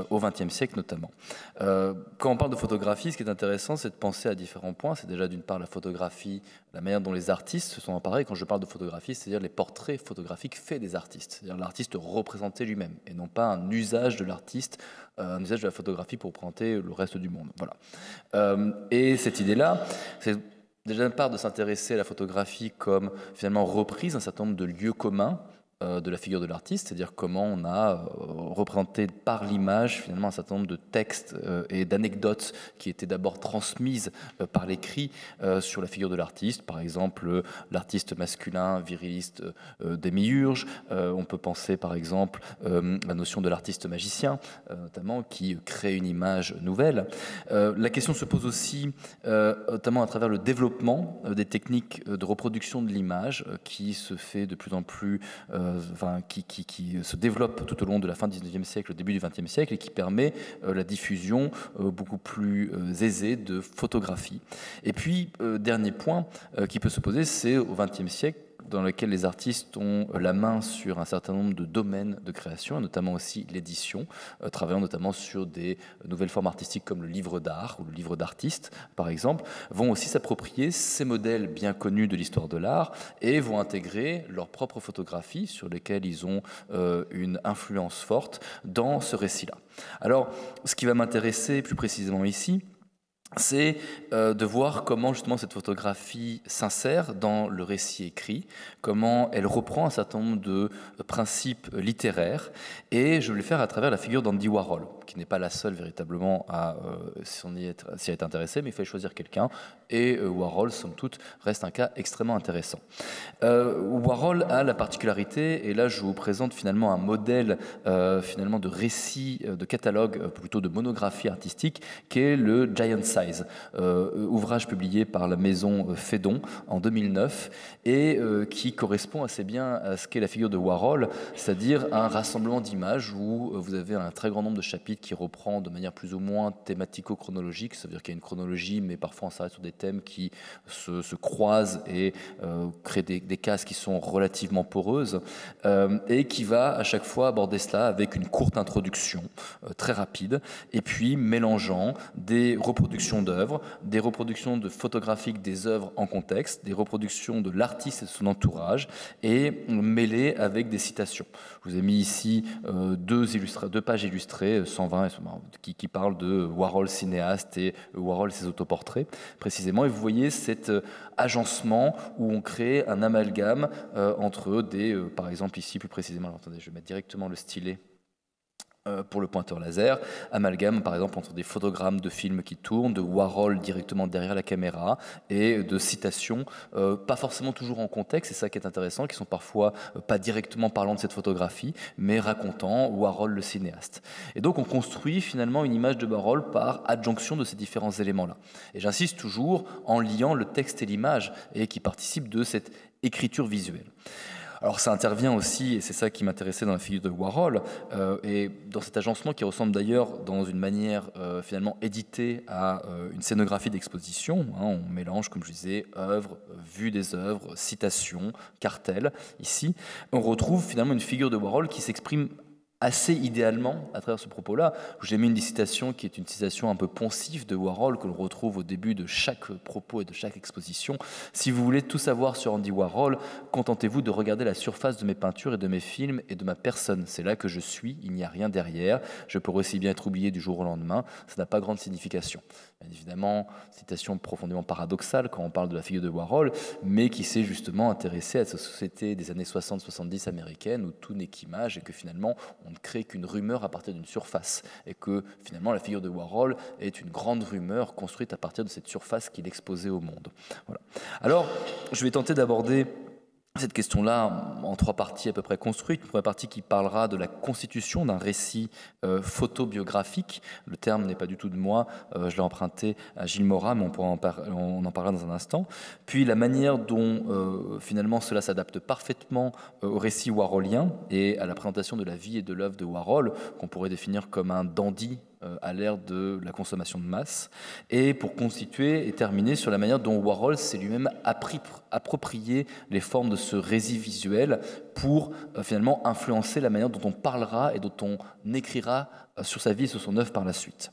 au XXe siècle notamment. Quand on parle de photographie, ce qui est intéressant, c'est de penser à différents points. C'est déjà d'une part la photographie, la manière dont les artistes se sont emparés. Quand je parle de photographie, c'est-à-dire les portraits photographiques faits des artistes, c'est-à-dire l'artiste représenté lui-même et non pas un usage de l'artiste, un usage de la photographie pour représenter le reste du monde. Voilà. Et cette idée-là, c'est déjà d'une part de s'intéresser à la photographie comme finalement reprise d'un certain nombre de lieux communs de la figure de l'artiste, c'est-à-dire comment on a représenté par l'image finalement un certain nombre de textes et d'anecdotes qui étaient d'abord transmises par l'écrit sur la figure de l'artiste, par exemple l'artiste masculin viriliste Démiurge, on peut penser par exemple la notion de l'artiste magicien notamment qui crée une image nouvelle. La question se pose aussi notamment à travers le développement des techniques de reproduction de l'image qui se fait de plus en plus qui se développe tout au long de la fin du XIXe siècle, au début du XXe siècle, et qui permet la diffusion beaucoup plus aisée de photographies. Et puis, dernier point qui peut se poser, c'est au XXe siècle, dans lequel les artistes ont la main sur un certain nombre de domaines de création, notamment aussi l'édition, travaillant notamment sur des nouvelles formes artistiques comme le livre d'art ou le livre d'artiste, par exemple, vont aussi s'approprier ces modèles bien connus de l'histoire de l'art et vont intégrer leur propre photographie sur lesquelles ils ont une influence forte dans ce récit-là. Alors, ce qui va m'intéresser plus précisément ici, c'est de voir comment justement cette photographie s'insère dans le récit écrit, comment elle reprend un certain nombre de principes littéraires, et je vais le faire à travers la figure d'Andy Warhol, qui n'est pas la seule véritablement à s'y être intéressée, mais il fallait choisir quelqu'un, et Warhol, somme toute, reste un cas extrêmement intéressant. Warhol a la particularité, et là je vous présente finalement un modèle finalement de récit, de catalogue, plutôt de monographie artistique, qui est le Giant Size, ouvrage publié par la maison Phaidon en 2009 et qui correspond assez bien à ce qu'est la figure de Warhol, c'est-à-dire un rassemblement d'images où vous avez un très grand nombre de chapitres qui reprend de manière plus ou moins thématico-chronologique, ça veut dire qu'il y a une chronologie, mais parfois on s'arrête sur des thèmes qui se croisent et créent des cases qui sont relativement poreuses et qui va à chaque fois aborder cela avec une courte introduction très rapide et puis mélangeant des reproductions d'œuvres, des reproductions de photographiques des œuvres en contexte, des reproductions de l'artiste et de son entourage, et mêlées avec des citations. Je vous ai mis ici deux pages illustrées, 120, qui parlent de Warhol cinéaste et Warhol ses autoportraits, précisément. Et vous voyez cet agencement où on crée un amalgame entre par exemple ici plus précisément, alors, attendez, je vais mettre directement le stylet pour le pointeur laser, amalgame par exemple entre des photogrammes de films qui tournent, de Warhol directement derrière la caméra et de citations, pas forcément toujours en contexte, c'est ça qui est intéressant, qui sont parfois pas directement parlant de cette photographie, mais racontant Warhol le cinéaste. Et donc on construit finalement une image de Warhol par adjonction de ces différents éléments-là. Et j'insiste toujours en liant le texte et l'image, et qui participent de cette écriture visuelle. Alors ça intervient aussi, et c'est ça qui m'intéressait dans la figure de Warhol, et dans cet agencement qui ressemble d'ailleurs dans une manière finalement éditée à une scénographie d'exposition. On mélange, comme je disais, œuvres, vues des œuvres, citations, cartels. Ici, on retrouve finalement une figure de Warhol qui s'exprime assez idéalement à travers ce propos-là. J'ai mis une citation qui est une citation un peu poncive de Warhol que l'on retrouve au début de chaque propos et de chaque exposition. Si vous voulez tout savoir sur Andy Warhol, contentez-vous de regarder la surface de mes peintures et de mes films et de ma personne. C'est là que je suis, il n'y a rien derrière. Je pourrais aussi bien être oublié du jour au lendemain. Ça n'a pas grande signification. Bien évidemment, citation profondément paradoxale quand on parle de la figure de Warhol, mais qui s'est justement intéressée à cette société des années 60-70 américaine où tout n'est qu'image et que finalement on ne crée qu'une rumeur à partir d'une surface et que finalement la figure de Warhol est une grande rumeur construite à partir de cette surface qu'il exposait au monde. Voilà. Alors, je vais tenter d'aborder cette question-là en trois parties à peu près construites. Une première partie qui parlera de la constitution d'un récit photobiographique. Le terme n'est pas du tout de moi, je l'ai emprunté à Gilles Morat, mais on en parlera dans un instant. Puis la manière dont finalement cela s'adapte parfaitement au récit warholien et à la présentation de la vie et de l'œuvre de Warhol, qu'on pourrait définir comme un dandy à l'ère de la consommation de masse, et pour constituer et terminer sur la manière dont Warhol s'est lui-même approprié les formes de ce récit visuel pour finalement influencer la manière dont on parlera et dont on écrira sur sa vie et sur son œuvre par la suite.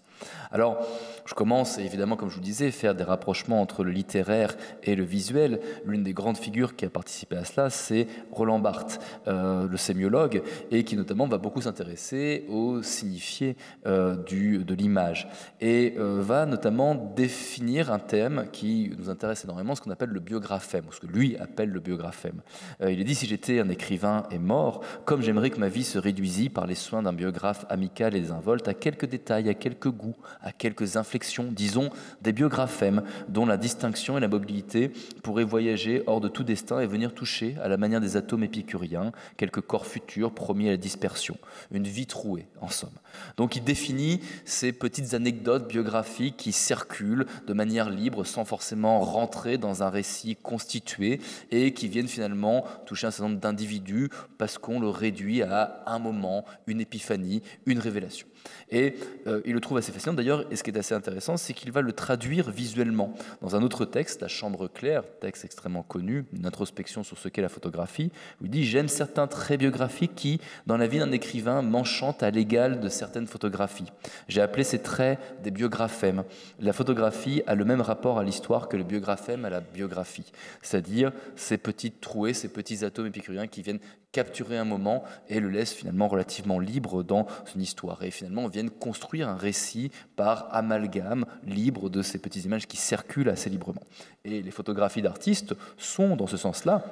Alors, je commence évidemment, comme je vous disais, à faire des rapprochements entre le littéraire et le visuel. L'une des grandes figures qui a participé à cela, c'est Roland Barthes, le sémiologue, et qui notamment va beaucoup s'intéresser au signifié de l'image, et va notamment définir un thème qui nous intéresse énormément, ce qu'on appelle le biographème, ou ce que lui appelle le biographème. Il est dit: si j'étais un écrivain et mort, comme j'aimerais que ma vie se réduisît par les soins d'un biographe amical et désinvolte à quelques détails, à quelques goûts, à quelques inflexions, disons des biographèmes dont la distinction et la mobilité pourraient voyager hors de tout destin et venir toucher, à la manière des atomes épicuriens, quelques corps futurs promis à la dispersion. Une vie trouée, en somme. Donc il définit ces petites anecdotes biographiques qui circulent de manière libre, sans forcément rentrer dans un récit constitué, et qui viennent finalement toucher un certain nombre d'individus parce qu'on le réduit à un moment, une épiphanie, une révélation. Et il le trouve assez fascinant d'ailleurs, et ce qui est assez intéressant, c'est qu'il va le traduire visuellement. Dans un autre texte, La Chambre claire, texte extrêmement connu, une introspection sur ce qu'est la photographie, où il dit: j'aime certains traits biographiques qui, dans la vie d'un écrivain, m'enchantent à l'égal de certaines photographies. J'ai appelé ces traits des biographèmes. La photographie a le même rapport à l'histoire que le biographème à la biographie, c'est-à-dire ces petites trouées, ces petits atomes épicuriens qui viennent capturer un moment et le laissent finalement relativement libre dans son histoire. Et finalement, viennent construire un récit par amalgame libre de ces petites images qui circulent assez librement. Et les photographies d'artistes sont, dans ce sens-là,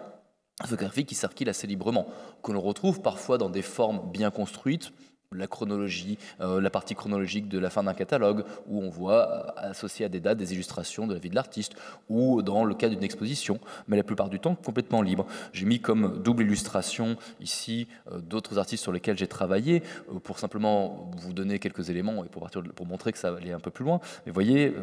photographies qui circulent assez librement, que l'on retrouve parfois dans des formes bien construites, la chronologie, la partie chronologique de la fin d'un catalogue, où on voit associé à des dates des illustrations de la vie de l'artiste, ou dans le cas d'une exposition, mais la plupart du temps complètement libre. J'ai mis comme double illustration ici d'autres artistes sur lesquels j'ai travaillé, pour simplement vous donner quelques éléments et pour montrer que ça allait un peu plus loin. Mais vous voyez,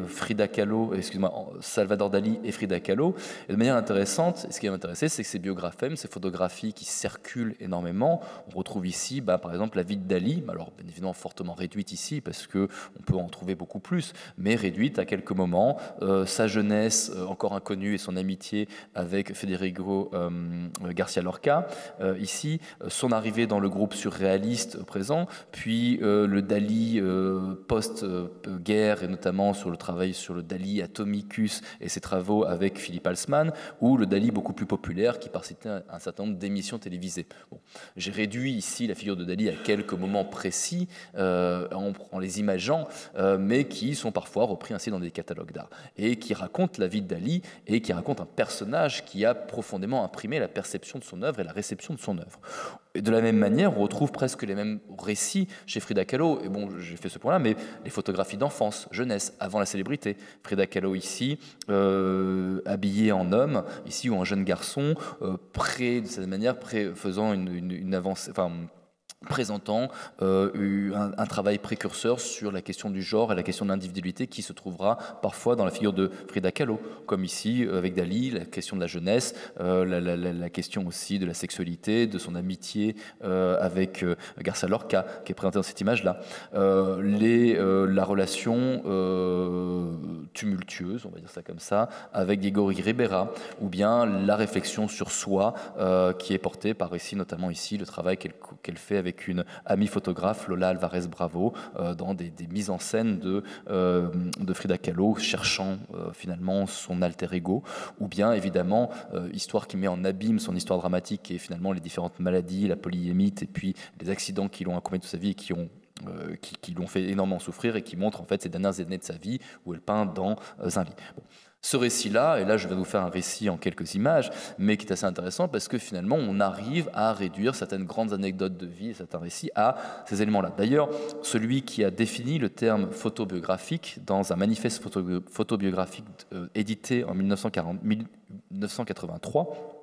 Salvador Dali et Frida Kahlo, et de manière intéressante, ce qui m'a intéressé, c'est que ces biographèmes, ces photographies qui circulent énormément, on retrouve ici par exemple la vie de Dali, alors bien évidemment fortement réduite ici parce qu'on peut en trouver beaucoup plus, mais réduite à quelques moments, sa jeunesse encore inconnue et son amitié avec Federico Garcia Lorca, ici, son arrivée dans le groupe surréaliste présent, puis le Dali post-guerre, et notamment sur le travail sur le Dali Atomicus et ses travaux avec Philippe Halsman, ou le Dali beaucoup plus populaire qui participait à un certain nombre d'émissions télévisées. Bon, j'ai réduit ici la figure de Dali à quelques moments précis en les imageant, mais qui sont parfois repris ainsi dans des catalogues d'art, et qui racontent la vie de Dali, et qui racontent un personnage qui a profondément imprimé la perception de son œuvre et la réception de son œuvre. Et de la même manière, on retrouve presque les mêmes récits chez Frida Kahlo, et bon, j'ai fait ce point-là, mais les photographies d'enfance, jeunesse, avant la célébrité. Frida Kahlo ici, habillée en homme, ici, ou en jeune garçon, de cette manière, faisant une avancée, présentant un travail précurseur sur la question du genre et la question de l'individualité qui se trouvera parfois dans la figure de Frida Kahlo, comme ici avec Dali, la question de la jeunesse, la question aussi de la sexualité, de son amitié avec Garcia Lorca, qui est présentée dans cette image-là. La relation tumultueuse, on va dire ça comme ça, avec Diego Rivera, ou bien la réflexion sur soi qui est portée par ici, notamment ici, le travail qu'elle fait avec une amie photographe, Lola Alvarez Bravo, dans des mises en scène de Frida Kahlo, cherchant finalement son alter ego, ou bien évidemment histoire qui met en abîme son histoire dramatique et finalement les différentes maladies, la polyhémite et puis les accidents qui l'ont accompagné toute sa vie et qui l'ont fait énormément souffrir, et qui montrent en fait ces dernières années de sa vie où elle peint dans un lit. Bon. Ce récit-là, et là je vais vous faire un récit en quelques images, mais qui est assez intéressant parce que finalement on arrive à réduire certaines grandes anecdotes de vie et certains récits à ces éléments-là. D'ailleurs, celui qui a défini le terme photobiographique dans un manifeste photobiographique édité en 1983,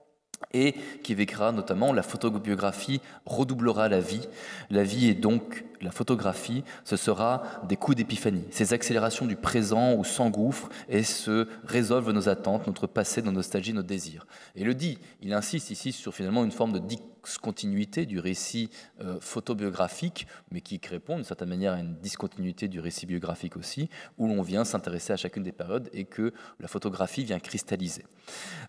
et qui écrira notamment: la photobiographie redoublera la vie. La vie est donc la photographie, ce sera des coups d'épiphanie, ces accélérations du présent où s'engouffrent et se résolvent nos attentes, notre passé, nos nostalgies, nos désirs. Et il insiste ici sur finalement une forme de continuité du récit photobiographique, mais qui répond d'une certaine manière à une discontinuité du récit biographique aussi, où l'on vient s'intéresser à chacune des périodes et que la photographie vient cristalliser.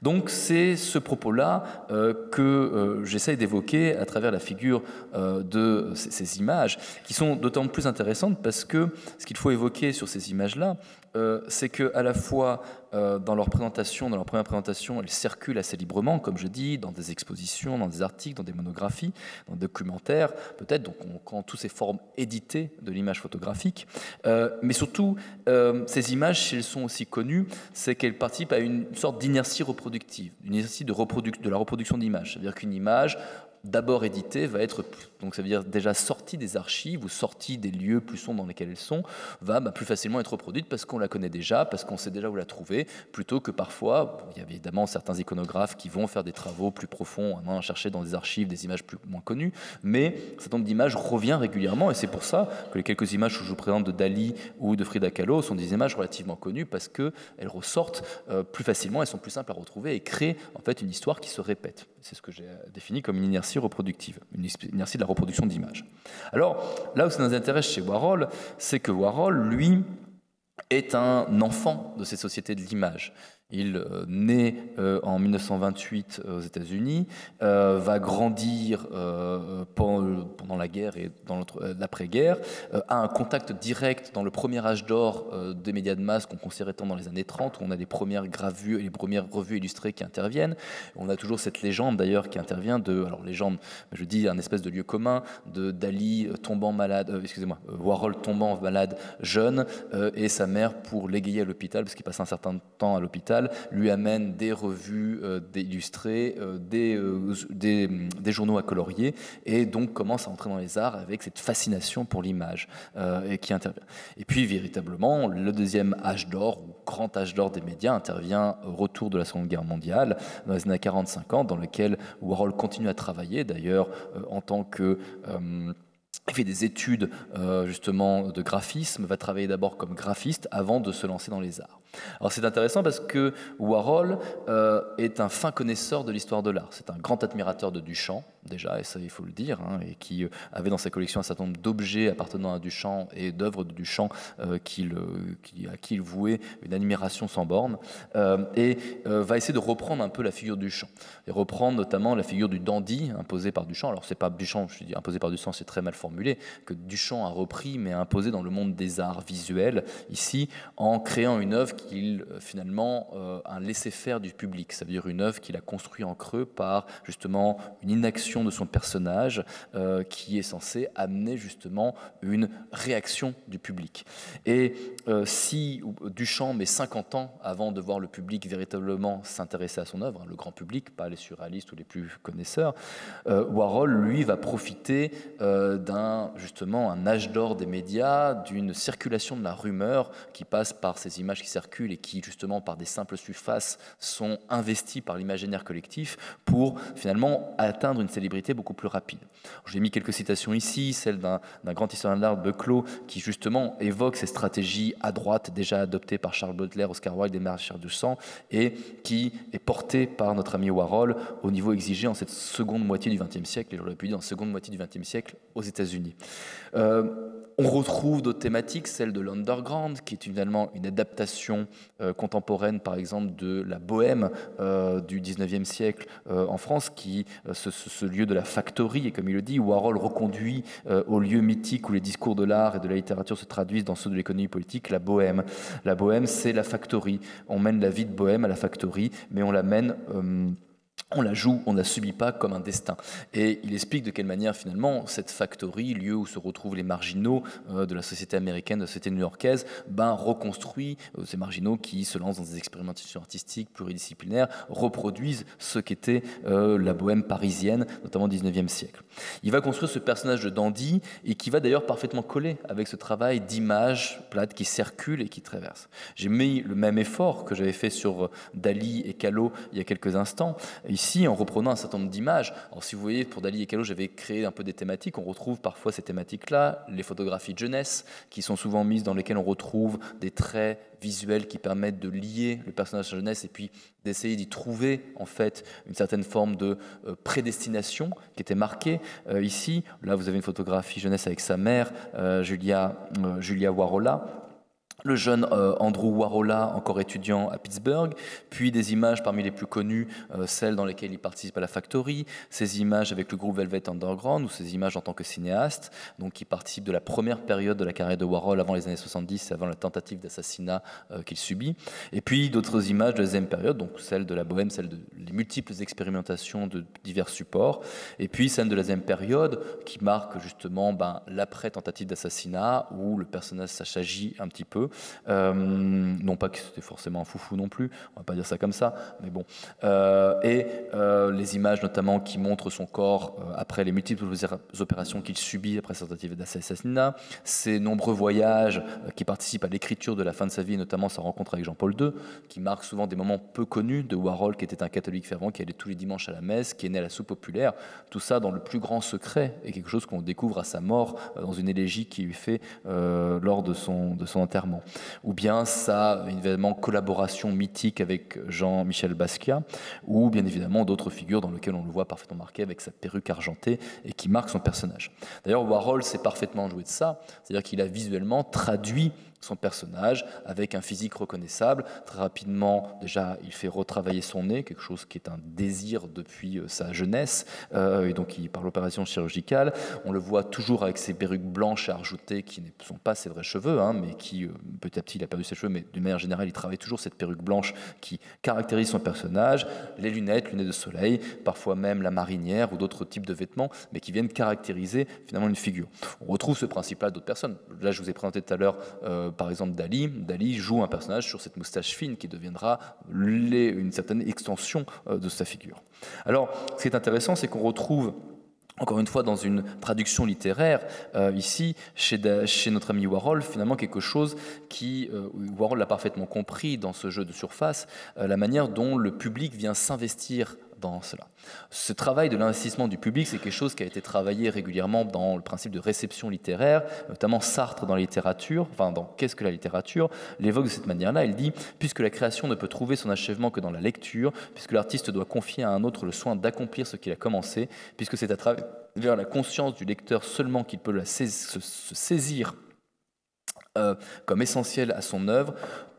Donc c'est ce propos-là que j'essaye d'évoquer à travers la figure de ces images, qui sont d'autant plus intéressantes parce que ce qu'il faut évoquer sur ces images-là, c'est qu'à la fois dans leur présentation, dans leur première présentation, elles circulent assez librement, comme je dis, dans des expositions, dans des articles, dans des monographies, dans des documentaires, peut-être, donc on prend toutes ces formes éditées de l'image photographique. Mais surtout, ces images, si elles sont aussi connues, c'est qu'elles participent à une sorte d'inertie reproductive, une inertie de la reproduction d'images. C'est-à-dire qu'une image, d'abord éditée, va être, donc ça veut dire déjà sortie des archives ou sortie des lieux plus sombres dans lesquels elles sont, va plus facilement être reproduite parce qu'on la connaît déjà, parce qu'on sait déjà où la trouver, plutôt que parfois, il y a évidemment certains iconographes qui vont faire des travaux plus profonds, à chercher dans des archives des images moins connues, mais un certain nombre d'images revient régulièrement, et c'est pour ça que les quelques images que je vous présente de Dali ou de Frida Kahlo sont des images relativement connues, parce qu'elles ressortent plus facilement, elles sont plus simples à retrouver et créent en fait une histoire qui se répète. C'est ce que j'ai défini comme une inertie reproductive, une inertie de la reproduction d'images. Alors, là où ça nous intéresse chez Warhol, c'est que Warhol, lui, est un enfant de ces sociétés de l'image. Il naît en 1928 aux États-Unis, va grandir pendant la guerre et dans l'après-guerre, a un contact direct dans le premier âge d'or des médias de masse qu'on considérait tant dans les années 30, où on a les premières gravures et les premières revues illustrées qui interviennent. On a toujours cette légende d'ailleurs qui intervient alors légende, je dis un espèce de lieu commun, de Dali tombant malade, Warhol tombant malade jeune, et sa mère, pour l'égayer à l'hôpital, parce qu'il passe un certain temps à l'hôpital, lui amène des revues illustrées, des journaux à colorier, et donc commence à entrer dans les arts avec cette fascination pour l'image et qui intervient. Et puis véritablement, le deuxième âge d'or, ou grand âge d'or des médias, intervient au retour de la Seconde Guerre mondiale, dans les années 40-50, dans lequel Warhol continue à travailler, d'ailleurs en tant que... il fait des études justement de graphisme, va travailler d'abord comme graphiste avant de se lancer dans les arts. Alors c'est intéressant parce que Warhol est un fin connaisseur de l'histoire de l'art. C'est un grand admirateur de Duchamp, déjà, et ça il faut le dire, et qui avait dans sa collection un certain nombre d'objets appartenant à Duchamp et d'œuvres de Duchamp à qui il vouait une admiration sans borne, et va essayer de reprendre un peu la figure de Duchamp, et reprendre notamment la figure du dandy imposé par Duchamp. Alors c'est pas Duchamp, je dis imposé par Duchamp, c'est très mal formulé, que Duchamp a repris mais imposé dans le monde des arts visuels, ici, en créant une œuvre qu'il finalement un laisser-faire du public, ça veut dire une œuvre qu'il a construite en creux par justement une inaction de son personnage qui est censée amener justement une réaction du public. Et si Duchamp met 50 ans avant de voir le public véritablement s'intéresser à son œuvre, le grand public, pas les surréalistes ou les plus connaisseurs, Warhol, lui, va profiter justement un âge d'or des médias, d'une circulation de la rumeur qui passe par ces images qui circulent et qui, justement, par des simples surfaces, sont investies par l'imaginaire collectif pour, finalement, atteindre une célébrité beaucoup plus rapide. J'ai mis quelques citations ici, celle d'un grand historien de l'art, Bucklow, qui, justement, évoque ces stratégies à droite, déjà adoptées par Charles Baudelaire, Oscar Wilde et Marcel Duchamp, et qui est portée par notre ami Warhol au niveau exigé en cette seconde moitié du XXe siècle, et j'aurais pu dire en seconde moitié du XXe siècle aux États-Unis. On retrouve d'autres thématiques, celle de l'underground, qui est finalement une adaptation contemporaine, par exemple, de la bohème du 19e siècle en France, ce lieu de la factory, et comme il le dit, Warhol reconduit au lieu mythique où les discours de l'art et de la littérature se traduisent dans ceux de l'économie politique, la bohème. La bohème, c'est la factory. On mène la vie de bohème à la factory, mais on la mène... on la joue, on ne la subit pas comme un destin. Et il explique de quelle manière, finalement, cette factory, lieu où se retrouvent les marginaux de la société américaine, de la société new-yorkaise, reconstruit ces marginaux qui se lancent dans des expérimentations artistiques pluridisciplinaires, reproduisent ce qu'était la bohème parisienne, notamment au XIXe siècle. Il va construire ce personnage de dandy et qui va d'ailleurs parfaitement coller avec ce travail d'image plate qui circule et qui traverse. J'ai mis le même effort que j'avais fait sur Dali et Kahlo il y a quelques instants, ici en reprenant un certain nombre d'images. Alors si vous voyez, pour Dali et Kahlo, j'avais créé un peu des thématiques. On retrouve parfois ces thématiques-là, les photographies de jeunesse, qui sont souvent mises dans lesquelles on retrouve des traits visuels qui permettent de lier le personnage à la jeunesse et puis d'essayer d'y trouver en fait une certaine forme de prédestination qui était marquée. Ici, là vous avez une photographie jeunesse avec sa mère, Julia Warola. Le jeune Andrew Warola, encore étudiant à Pittsburgh, puis des images parmi les plus connues, celles dans lesquelles il participe à la Factory, ces images avec le groupe Velvet Underground, ou ces images en tant que cinéaste, donc qui participent de la première période de la carrière de Warhol avant les années 70 et avant la tentative d'assassinat qu'il subit, et puis d'autres images de la deuxième période, donc celles de la bohème, celles de les multiples expérimentations de divers supports, et puis celles de la deuxième période qui marque justement l'après-tentative d'assassinat où le personnage s'agit un petit peu. Non pas que c'était forcément un foufou non plus, on va pas dire ça comme ça, mais bon. Les images notamment qui montrent son corps après les multiples opérations qu'il subit après sa tentative d'assassinat, ses nombreux voyages qui participent à l'écriture de la fin de sa vie, notamment sa rencontre avec Jean-Paul II, qui marque souvent des moments peu connus de Warhol, qui était un catholique fervent, qui allait tous les dimanches à la messe, qui est né à la soupe populaire, tout ça dans le plus grand secret, et quelque chose qu'on découvre à sa mort dans une élégie qui lui fait lors de son enterrement. Ou bien sa évidemment collaboration mythique avec Jean-Michel Basquiat, ou bien évidemment d'autres figures dans lesquelles on le voit parfaitement marqué avec sa perruque argentée et qui marque son personnage. D'ailleurs, Warhol s'est parfaitement joué de ça, c'est-à-dire qu'il a visuellement traduit son personnage avec un physique reconnaissable. Très rapidement, déjà, il fait retravailler son nez, quelque chose qui est un désir depuis sa jeunesse, et donc par l'opération chirurgicale. On le voit toujours avec ses perruques blanches et argentées qui ne sont pas ses vrais cheveux, mais qui, petit à petit, il a perdu ses cheveux, mais d'une manière générale, il travaille toujours cette perruque blanche qui caractérise son personnage, les lunettes de soleil, parfois même la marinière ou d'autres types de vêtements, mais qui viennent caractériser finalement une figure. On retrouve ce principe-là d'autres personnes. Là, je vous ai présenté tout à l'heure par exemple Dali. Dali joue un personnage sur cette moustache fine qui deviendra une certaine extension de sa figure. Alors, ce qui est intéressant, c'est qu'on retrouve encore une fois dans une traduction littéraire, ici, chez notre ami Warhol, finalement quelque chose qui, Warhol l'a parfaitement compris dans ce jeu de surface, la manière dont le public vient s'investir dans cela. Ce travail de l'investissement du public, c'est quelque chose qui a été travaillé régulièrement dans le principe de réception littéraire, notamment Sartre dans la littérature, dans Qu'est-ce que la littérature, l'évoque de cette manière-là. Il dit « Puisque la création ne peut trouver son achèvement que dans la lecture, puisque l'artiste doit confier à un autre le soin d'accomplir ce qu'il a commencé, puisque c'est à travers la conscience du lecteur seulement qu'il peut se saisir comme essentiel à son œuvre,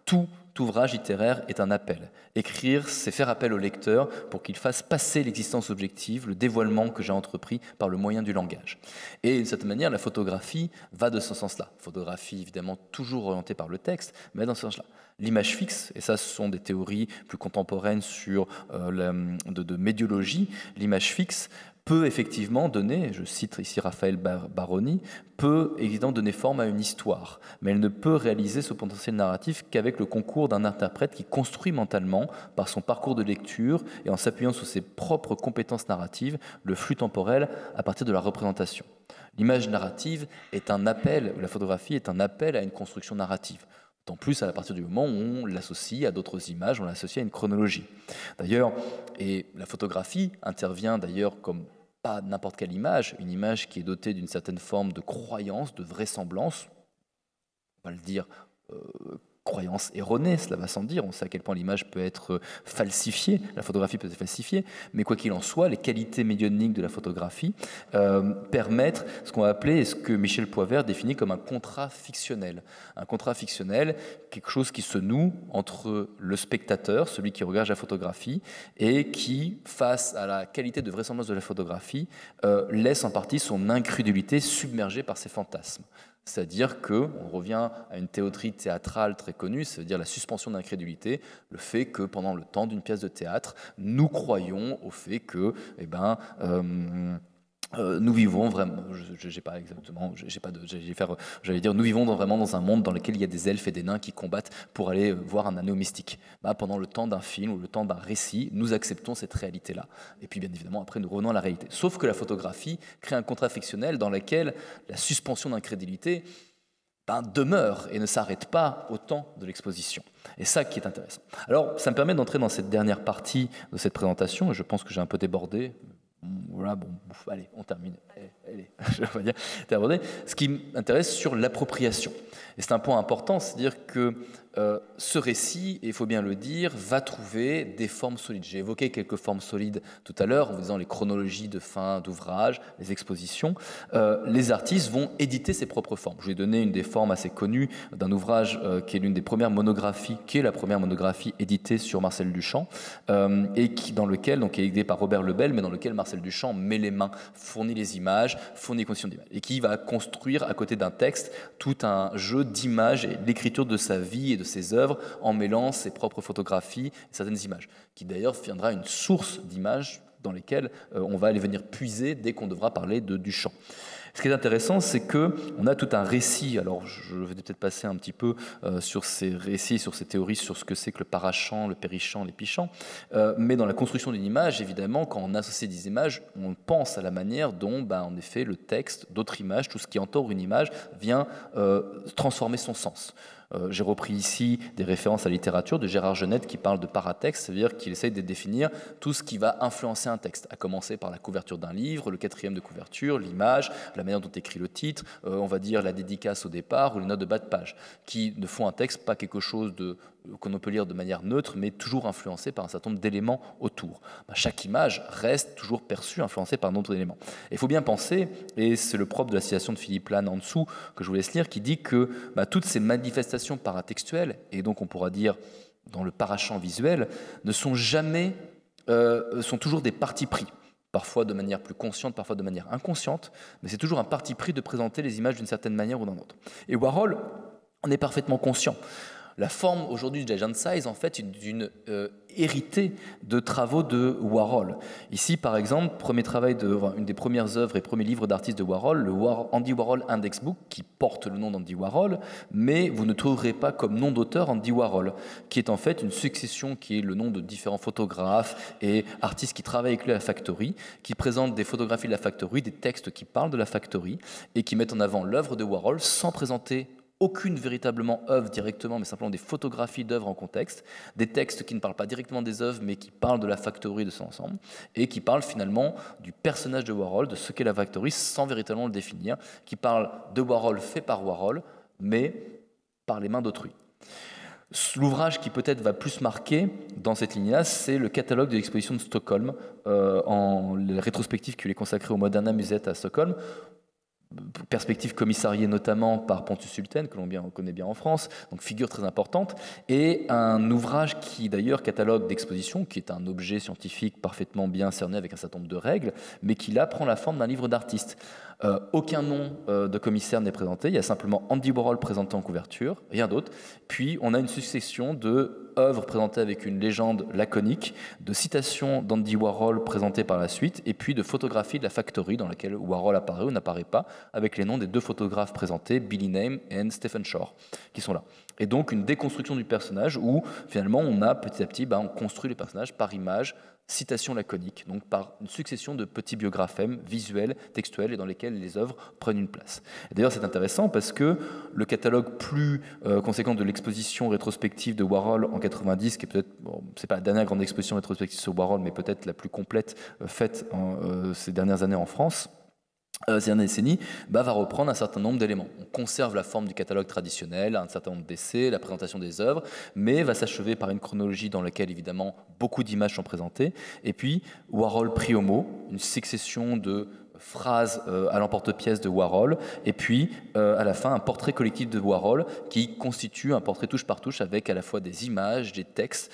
tout ouvrage littéraire est un appel. Écrire, c'est faire appel au lecteur pour qu'il fasse passer l'existence objective, le dévoilement que j'ai entrepris par le moyen du langage. » Et de cette manière, la photographie va de ce sens-là. Photographie, évidemment, toujours orientée par le texte, mais dans ce sens-là. L'image fixe, et ça, ce sont des théories plus contemporaines de médiologie, l'image fixe peut effectivement donner, je cite ici Raphaël Baroni, peut évidemment donner forme à une histoire, mais elle ne peut réaliser ce potentiel narratif qu'avec le concours d'un interprète qui construit mentalement, par son parcours de lecture et en s'appuyant sur ses propres compétences narratives, le flux temporel à partir de la représentation. L'image narrative est un appel, la photographie est un appel à une construction narrative. En plus, à partir du moment où on l'associe à d'autres images, on l'associe à une chronologie. D'ailleurs, et la photographie intervient d'ailleurs comme pas n'importe quelle image, une image qui est dotée d'une certaine forme de croyance, de vraisemblance, on va le dire, croyance erronée, cela va sans dire, on sait à quel point l'image peut être falsifiée, la photographie peut être falsifiée, mais quoi qu'il en soit, les qualités médioniques de la photographie permettent ce qu'on va appeler, ce que Michel Poivert définit comme un contrat fictionnel. Un contrat fictionnel, quelque chose qui se noue entre le spectateur, celui qui regarde la photographie, et qui, face à la qualité de vraisemblance de la photographie, laisse en partie son incrédulité submergée par ses fantasmes. C'est-à-dire qu'on revient à une théorie théâtrale très connue, c'est-à-dire la suspension d'incrédulité, le fait que pendant le temps d'une pièce de théâtre, nous croyons au fait que, nous vivons vraiment, nous vivons vraiment dans un monde dans lequel il y a des elfes et des nains qui combattent pour aller voir un anneau mystique. Pendant le temps d'un film ou le temps d'un récit, nous acceptons cette réalité-là. Et puis bien évidemment, après, nous revenons à la réalité. Sauf que la photographie crée un contrat fictionnel dans lequel la suspension d'incrédulité demeure et ne s'arrête pas au temps de l'exposition. Et ça qui est intéressant. Alors, ça me permet d'entrer dans cette dernière partie de cette présentation, et je pense que j'ai un peu débordé. Voilà, bon, allez, on termine. Allez, je vais dire, débordé. Ce qui m'intéresse sur l'appropriation. Et c'est un point important, c'est-à-dire que ce récit, et il faut bien le dire, va trouver des formes solides. J'ai évoqué quelques formes solides tout à l'heure, en vous disant les chronologies de fin d'ouvrage, les expositions. Les artistes vont éditer ses propres formes. Je vous ai donné une des formes assez connues d'un ouvrage qui est l'une des premières monographies, qui est la première monographie éditée sur Marcel Duchamp, et dans lequel, donc, qui est édité par Robert Lebel, mais dans lequel Marcel Duchamp met les mains, fournit les images, fournit les conditions d'image, et qui va construire à côté d'un texte tout un jeu d'images et l'écriture de sa vie et de ses œuvres en mêlant ses propres photographies et certaines images, qui d'ailleurs deviendra une source d'images dans lesquelles on va aller venir puiser dès qu'on devra parler de Duchamp. Ce qui est intéressant, c'est qu'on a tout un récit. Alors, je vais peut-être passer un petit peu sur ces récits, sur ces théories, sur ce que c'est que le parachant, le périchant, l'épichant. Mais dans la construction d'une image, évidemment, quand on associe des images, on pense à la manière dont, en effet, le texte, d'autres images, tout ce qui entoure une image, vient transformer son sens. J'ai repris ici des références à la littérature de Gérard Genette qui parle de paratexte, c'est-à-dire qu'il essaye de définir tout ce qui va influencer un texte, à commencer par la couverture d'un livre, le quatrième de couverture, l'image, la manière dont écrit le titre, on va dire la dédicace au départ ou les notes de bas de page, qui ne font un texte pas quelque chose qu'on peut lire de manière neutre, mais toujours influencé par un certain nombre d'éléments autour. Chaque image reste toujours perçue, influencée par d'autres éléments. Il faut bien penser, et c'est le propre de la citation de Philippe Lannes en dessous, que je vous laisse lire, qui dit que toutes ces manifestations paratextuelles, et donc on pourra dire dans le parachant visuel, ne sont jamais, sont toujours des partis pris. Parfois de manière plus consciente, parfois de manière inconsciente, mais c'est toujours un parti pris de présenter les images d'une certaine manière ou d'une autre. Et Warhol en est parfaitement conscient. La forme aujourd'hui du Giant Size, en fait, est héritée de travaux de Warhol. Ici, par exemple, une des premières œuvres et premiers livres d'artistes de Warhol, le Andy Warhol Index Book, qui porte le nom d'Andy Warhol, mais vous ne trouverez pas comme nom d'auteur Andy Warhol, qui est en fait une succession, qui est le nom de différents photographes et artistes qui travaillent avec lui à la Factory, qui présentent des photographies de la Factory, des textes qui parlent de la Factory, et qui mettent en avant l'œuvre de Warhol sans présenter aucune véritablement œuvre directement, mais simplement des photographies d'œuvres en contexte, des textes qui ne parlent pas directement des œuvres, mais qui parlent de la Factory de son ensemble, et qui parlent finalement du personnage de Warhol, de ce qu'est la Factory, sans véritablement le définir, qui parlent de Warhol fait par Warhol, mais par les mains d'autrui. L'ouvrage qui peut-être va plus marquer dans cette ligne-là, c'est le catalogue de l'exposition de Stockholm, en rétrospective qui lui est consacrée au Moderna Museet à Stockholm, perspective commissariée notamment par Pontus Hultén, que l'on connaît bien en France, donc figure très importante, et un ouvrage qui d'ailleurs catalogue d'exposition, qui est un objet scientifique parfaitement bien cerné avec un certain nombre de règles, mais qui là prend la forme d'un livre d'artiste. Aucun nom de commissaire n'est présenté, il y a simplement Andy Warhol présenté en couverture, rien d'autre. Puis on a une succession de œuvres présentées avec une légende laconique, de citations d'Andy Warhol présentées par la suite, et puis de photographies de la Factory dans laquelle Warhol apparaît ou n'apparaît pas, avec les noms des deux photographes présentés, Billy Name et Stephen Shore, qui sont là. Et donc une déconstruction du personnage où finalement on a petit à petit, on construit le personnage par image, citation laconique, donc par une succession de petits biographèmes visuels, textuels, et dans lesquels les œuvres prennent une place. Et d'ailleurs, c'est intéressant parce que le catalogue plus conséquent de l'exposition rétrospective de Warhol en 90, qui est peut-être, c'est pas la dernière grande exposition rétrospective sur Warhol, mais peut-être la plus complète faite ces dernières années en France, ces dernières décennies, va reprendre un certain nombre d'éléments. On conserve la forme du catalogue traditionnel, un certain nombre d'essais, la présentation des œuvres, mais va s'achever par une chronologie dans laquelle, évidemment, beaucoup d'images sont présentées. Et puis, Warhol pris au mot, une succession de phrases à l'emporte-pièce de Warhol, et puis, à la fin, un portrait collectif de Warhol qui constitue un portrait touche par touche avec à la fois des images, des textes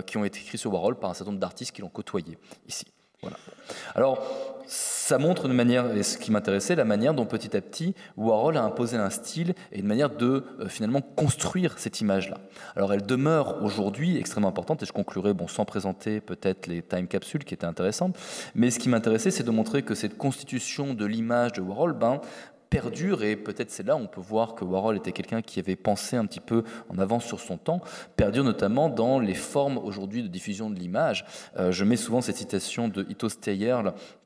qui ont été écrits sur Warhol par un certain nombre d'artistes qui l'ont côtoyé ici. Voilà. Alors, ça montre de manière, et ce qui m'intéressait, la manière dont petit à petit Warhol a imposé un style et une manière de finalement construire cette image-là. Alors elle demeure aujourd'hui extrêmement importante, et je conclurai sans présenter peut-être les time capsules qui étaient intéressantes, mais ce qui m'intéressait, c'est de montrer que cette constitution de l'image de Warhol perdure, et peut-être c'est là où on peut voir que Warhol était quelqu'un qui avait pensé un petit peu en avance sur son temps, perdure notamment dans les formes aujourd'hui de diffusion de l'image. Je mets souvent cette citation de Ito Steyer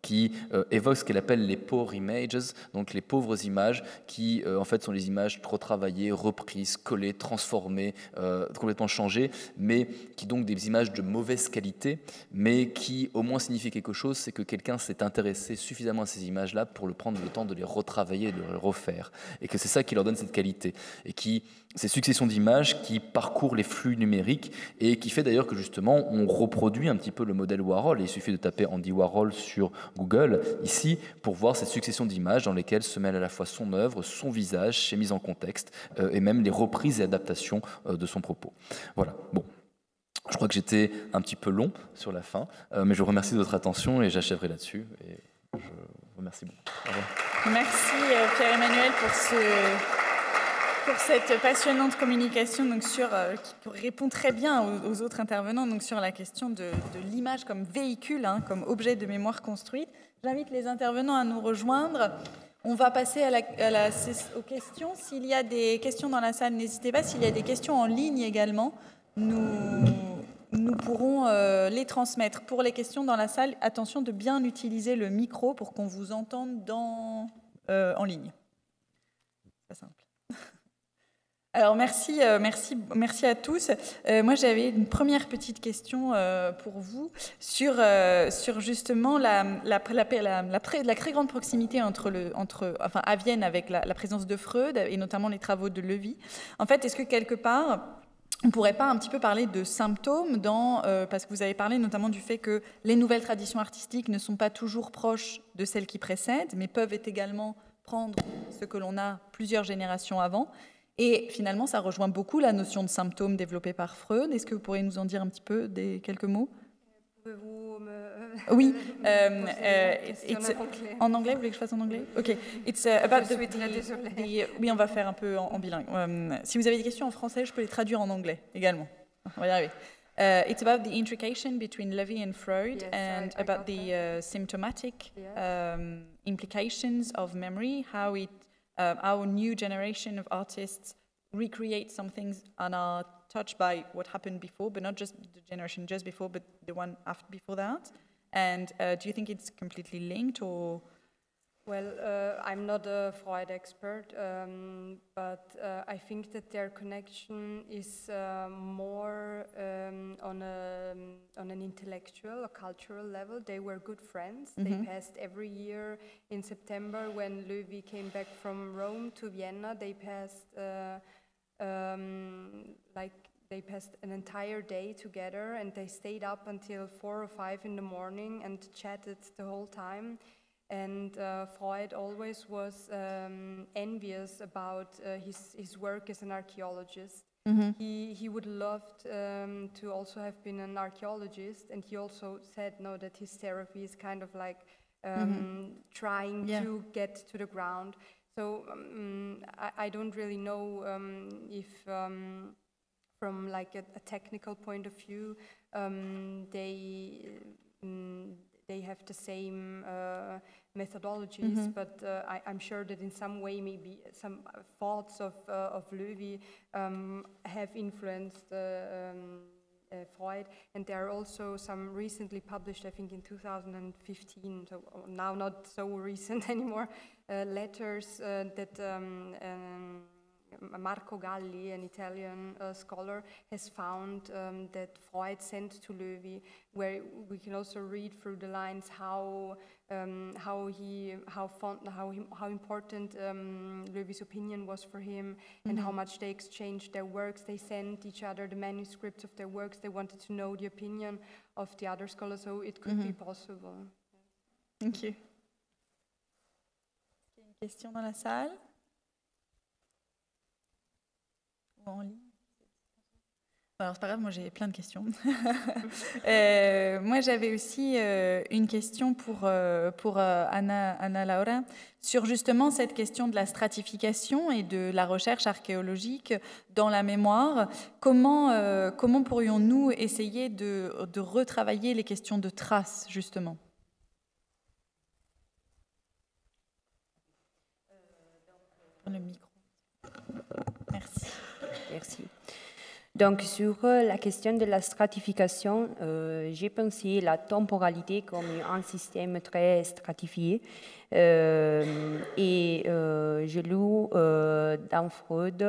qui évoque ce qu'elle appelle les poor images, donc les pauvres images qui en fait sont les images trop travaillées, reprises, collées, transformées, complètement changées, mais qui donc des images de mauvaise qualité, mais qui au moins signifient quelque chose, c'est que quelqu'un s'est intéressé suffisamment à ces images-là pour le prendre le temps de les retravailler, de les refaire, et que c'est ça qui leur donne cette qualité, et qui ces successions d'images qui parcourent les flux numériques et qui fait d'ailleurs que justement on reproduit un petit peu le modèle Warhol. Et il suffit de taper Andy Warhol sur Google ici pour voir cette succession d'images dans lesquelles se mêlent à la fois son œuvre, son visage, ses mises en contexte et même les reprises et adaptations de son propos. Voilà, bon. Je crois que j'étais un petit peu long sur la fin, mais je vous remercie de votre attention et j'achèverai là-dessus. Et je vous remercie beaucoup. Au revoir. Merci Pierre-Emmanuel pour cette passionnante communication donc qui répond très bien aux autres intervenants donc sur la question de l'image comme véhicule, comme objet de mémoire construite. J'invite les intervenants à nous rejoindre. On va passer aux questions. S'il y a des questions dans la salle, n'hésitez pas. S'il y a des questions en ligne également, nous pourrons les transmettre. Pour les questions dans la salle, attention de bien utiliser le micro pour qu'on vous entende en ligne. C'est pas simple. Alors merci à tous. Moi j'avais une première petite question pour vous sur justement la très grande proximité à Vienne avec la présence de Freud et notamment les travaux de Levy. En fait, est-ce que quelque part on ne pourrait pas un petit peu parler de symptômes parce que vous avez parlé notamment du fait que les nouvelles traditions artistiques ne sont pas toujours proches de celles qui précèdent, mais peuvent également prendre ce que l'on a plusieurs générations avant. Et finalement, ça rejoint beaucoup la notion de symptômes développée par Freud. Est-ce que vous pourriez nous en dire un petit peu quelques mots? Pouvez-vous me... Oui. en anglais, vous voulez que je fasse en anglais? OK. It's about oui, on va faire un peu en bilingue. Si vous avez des questions en français, je peux les traduire en anglais également. On va y arriver. It's about the intrication between Levy and Freud, yes, and I about the symptomatic implications of memory, how our new generation of artists recreate some things and are touched by what happened before, but not just the generation just before, but the one before that. And do you think it's completely linked, or? Well, I'm not a Freud expert, but I think that their connection is more on an intellectual or cultural level. They were good friends. Mm-hmm. They passed every year in September when Levy came back from Rome to Vienna. They passed they passed an entire day together, and they stayed up until 4 or 5 in the morning and chatted the whole time. And Freud always was envious about his work as an archaeologist. Mm-hmm. He would love to also have been an archaeologist, and he also said that his therapy is kind of like trying to get to the ground. So I don't really know if from like a technical point of view they have the same methodologies, but I'm sure that in some way maybe some thoughts of Levy have influenced Freud, and there are also some recently published, I think in 2015, so now not so recent anymore, letters that Marco Galli, an Italian scholar, has found that Freud sent to Levy, where we can also read through the lines how important Levy's opinion was for him, and how much they exchanged their works. They sent each other the manuscripts of their works. They wanted to know the opinion of the other scholars, so it could be possible. Thank you. Une question dans la salle? En ligne. Alors c'est pas grave, moi j'ai plein de questions. Moi j'avais aussi une question pour Anna Laura sur justement cette question de la stratification et de la recherche archéologique dans la mémoire. Comment pourrions-nous essayer de retravailler les questions de traces justement? Le micro. Merci. Merci. Donc, sur la question de la stratification, j'ai pensé la temporalité comme un système très stratifié. Je lu dans Freud,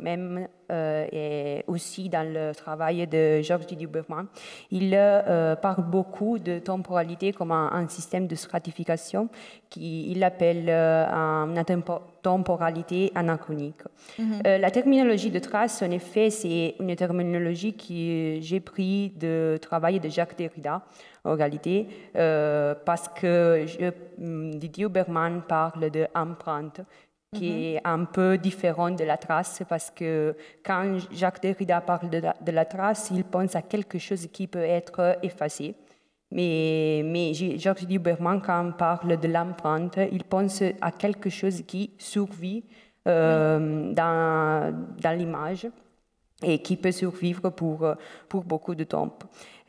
même et aussi dans le travail de Georges Duberman, il parle beaucoup de temporalité comme un système de stratification qu'il appelle une temporalité anachronique. La terminologie de trace, en effet, c'est une terminologie que j'ai pris de travail de Jacques Derrida, en réalité, parce que Didier Huberman parle d'empreinte, qui est un peu différent de la trace, parce que quand Jacques Derrida parle de la trace, il pense à quelque chose qui peut être effacé. Mais Georges Huberman, quand il parle de l'empreinte, il pense à quelque chose qui survit dans l'image et qui peut survivre pour beaucoup de temps.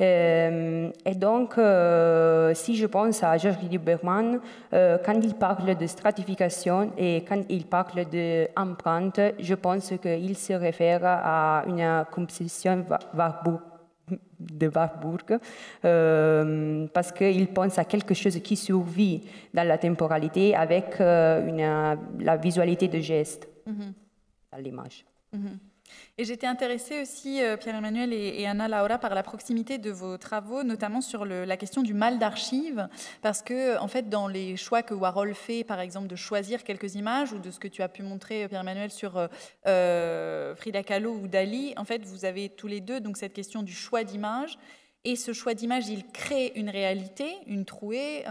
Et donc, si je pense à Georges Huberman, quand il parle de stratification et quand il parle d'empreinte, je pense qu'il se réfère à une composition de Warburg, parce qu'il pense à quelque chose qui survit dans la temporalité avec la visualité de geste dans l'image. Et j'étais intéressée aussi, Pierre-Emmanuel et Anna Laura, par la proximité de vos travaux, notamment sur la question du mal d'archives, parce que, en fait, dans les choix que Warhol fait, par exemple, de choisir quelques images, ou de ce que tu as pu montrer, Pierre-Emmanuel, sur Frida Kahlo ou Dali, en fait, vous avez tous les deux donc cette question du choix d'images. Et ce choix d'image, il crée une réalité, une trouée,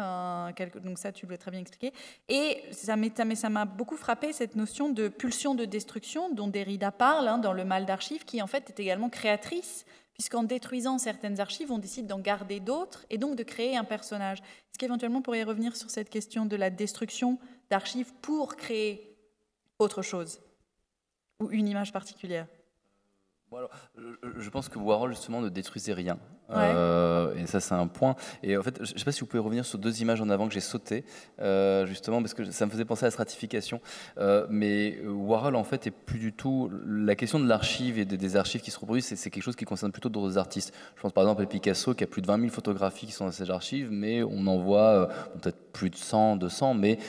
donc ça, tu l'as très bien expliqué. Et ça m'a beaucoup frappé, cette notion de pulsion de destruction dont Derrida parle dans Le mal d'archives, qui en fait est également créatrice, puisqu'en détruisant certaines archives, on décide d'en garder d'autres et donc de créer un personnage. Est-ce qu'éventuellement, vous pourriez revenir sur cette question de la destruction d'archives pour créer autre chose ou une image particulière? Alors, je pense que Warhol, justement, ne détruisait rien. Ouais. Et ça, c'est un point. Et en fait, je ne sais pas si vous pouvez revenir sur deux images en avant que j'ai sautées, justement, parce que ça me faisait penser à la stratification. Mais Warhol, en fait, est plus du tout... La question de l'archive et des archives qui se reproduisent, c'est quelque chose qui concerne plutôt d'autres artistes. Je pense par exemple à Picasso, qui a plus de 20 000 photographies qui sont dans ses archives, mais on en voit peut-être plus de 100, 200, mais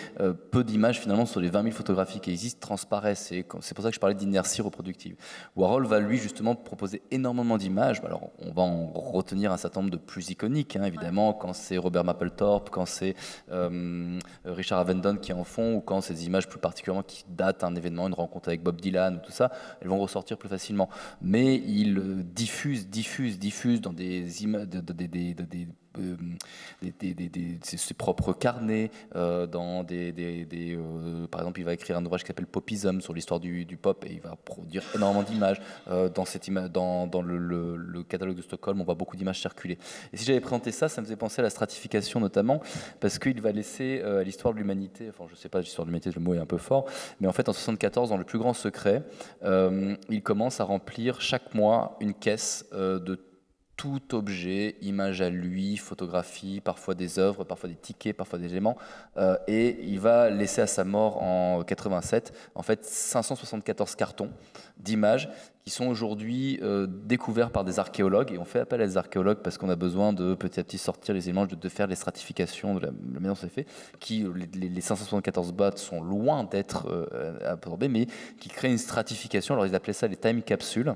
peu d'images, finalement, sur les 20 000 photographies qui existent, transparaissent. C'est pour ça que je parlais d'inertie reproductive. Warhol va, lui, justement, proposer énormément d'images. Alors, on va en retenir un certain nombre de plus iconiques, évidemment, quand c'est Robert Mapplethorpe, quand c'est Richard Avedon qui en font, ou quand c'est des images plus particulièrement qui datent d'un événement, une rencontre avec Bob Dylan, ou tout ça, elles vont ressortir plus facilement. Mais il diffuse dans des images, ses propres carnets, par exemple, il va écrire un ouvrage qui s'appelle Popism sur l'histoire du pop, et il va produire énormément d'images. Dans le catalogue de Stockholm, on voit beaucoup d'images circuler. Et si j'avais présenté ça, ça me faisait penser à la stratification notamment, parce qu'il va laisser à l'histoire de l'humanité, enfin je ne sais pas, l'histoire de l'humanité, le mot est un peu fort, mais en fait en 1974, dans Le plus grand secret, il commence à remplir chaque mois une caisse de tout objet, image à lui, photographie, parfois des œuvres, parfois des tickets, parfois des éléments, et il va laisser à sa mort en 87, en fait 574 cartons d'images qui sont aujourd'hui découverts par des archéologues, et on fait appel à des archéologues parce qu'on a besoin de petit à petit sortir les images, de faire les stratifications de la manière dont c'est fait, les 574 boîtes sont loin d'être absorbées, mais qui créent une stratification, alors ils appelaient ça les time capsules,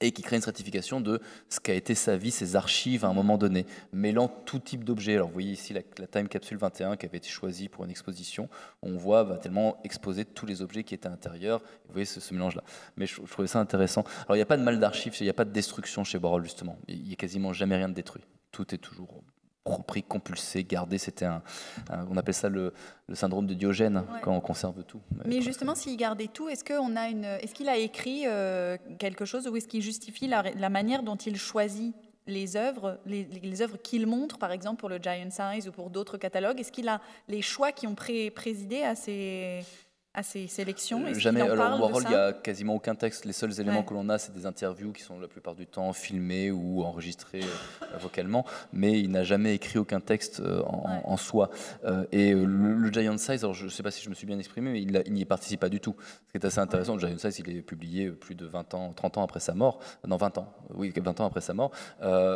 et qui crée une stratification de ce qu'a été sa vie, ses archives à un moment donné, mêlant tout type d'objets. Alors vous voyez ici la Time Capsule 21 qui avait été choisie pour une exposition. On voit tellement exposer tous les objets qui étaient à l'intérieur. Vous voyez ce mélange-là. Mais je trouvais ça intéressant. Alors il n'y a pas de mal d'archives, il n'y a pas de destruction chez Warhol justement. Il n'y a quasiment jamais rien de détruit. Tout est toujours pris, compulsé, gardé. C'était on appelle ça le syndrome de Diogène, quand on conserve tout. Mais justement, s'il gardait tout, est-ce qu'il a écrit quelque chose, ou est-ce qu'il justifie la manière dont il choisit les œuvres qu'il montre, par exemple pour le Giant Size ou pour d'autres catalogues? Est-ce qu'il a les choix qui ont présidé à ces à ces sélections? Jamais. Alors Warhol, il n'y a quasiment aucun texte. Les seuls éléments que l'on a, c'est des interviews qui sont la plupart du temps filmées ou enregistrées vocalement, mais il n'a jamais écrit aucun texte en soi. Et le Giant Size, alors je ne sais pas si je me suis bien exprimé, mais il n'y participe pas du tout. Ce qui est assez intéressant, le Giant Size, il est publié plus de 20 ans, 30 ans après sa mort. Non, 20 ans. Oui, 20 ans après sa mort.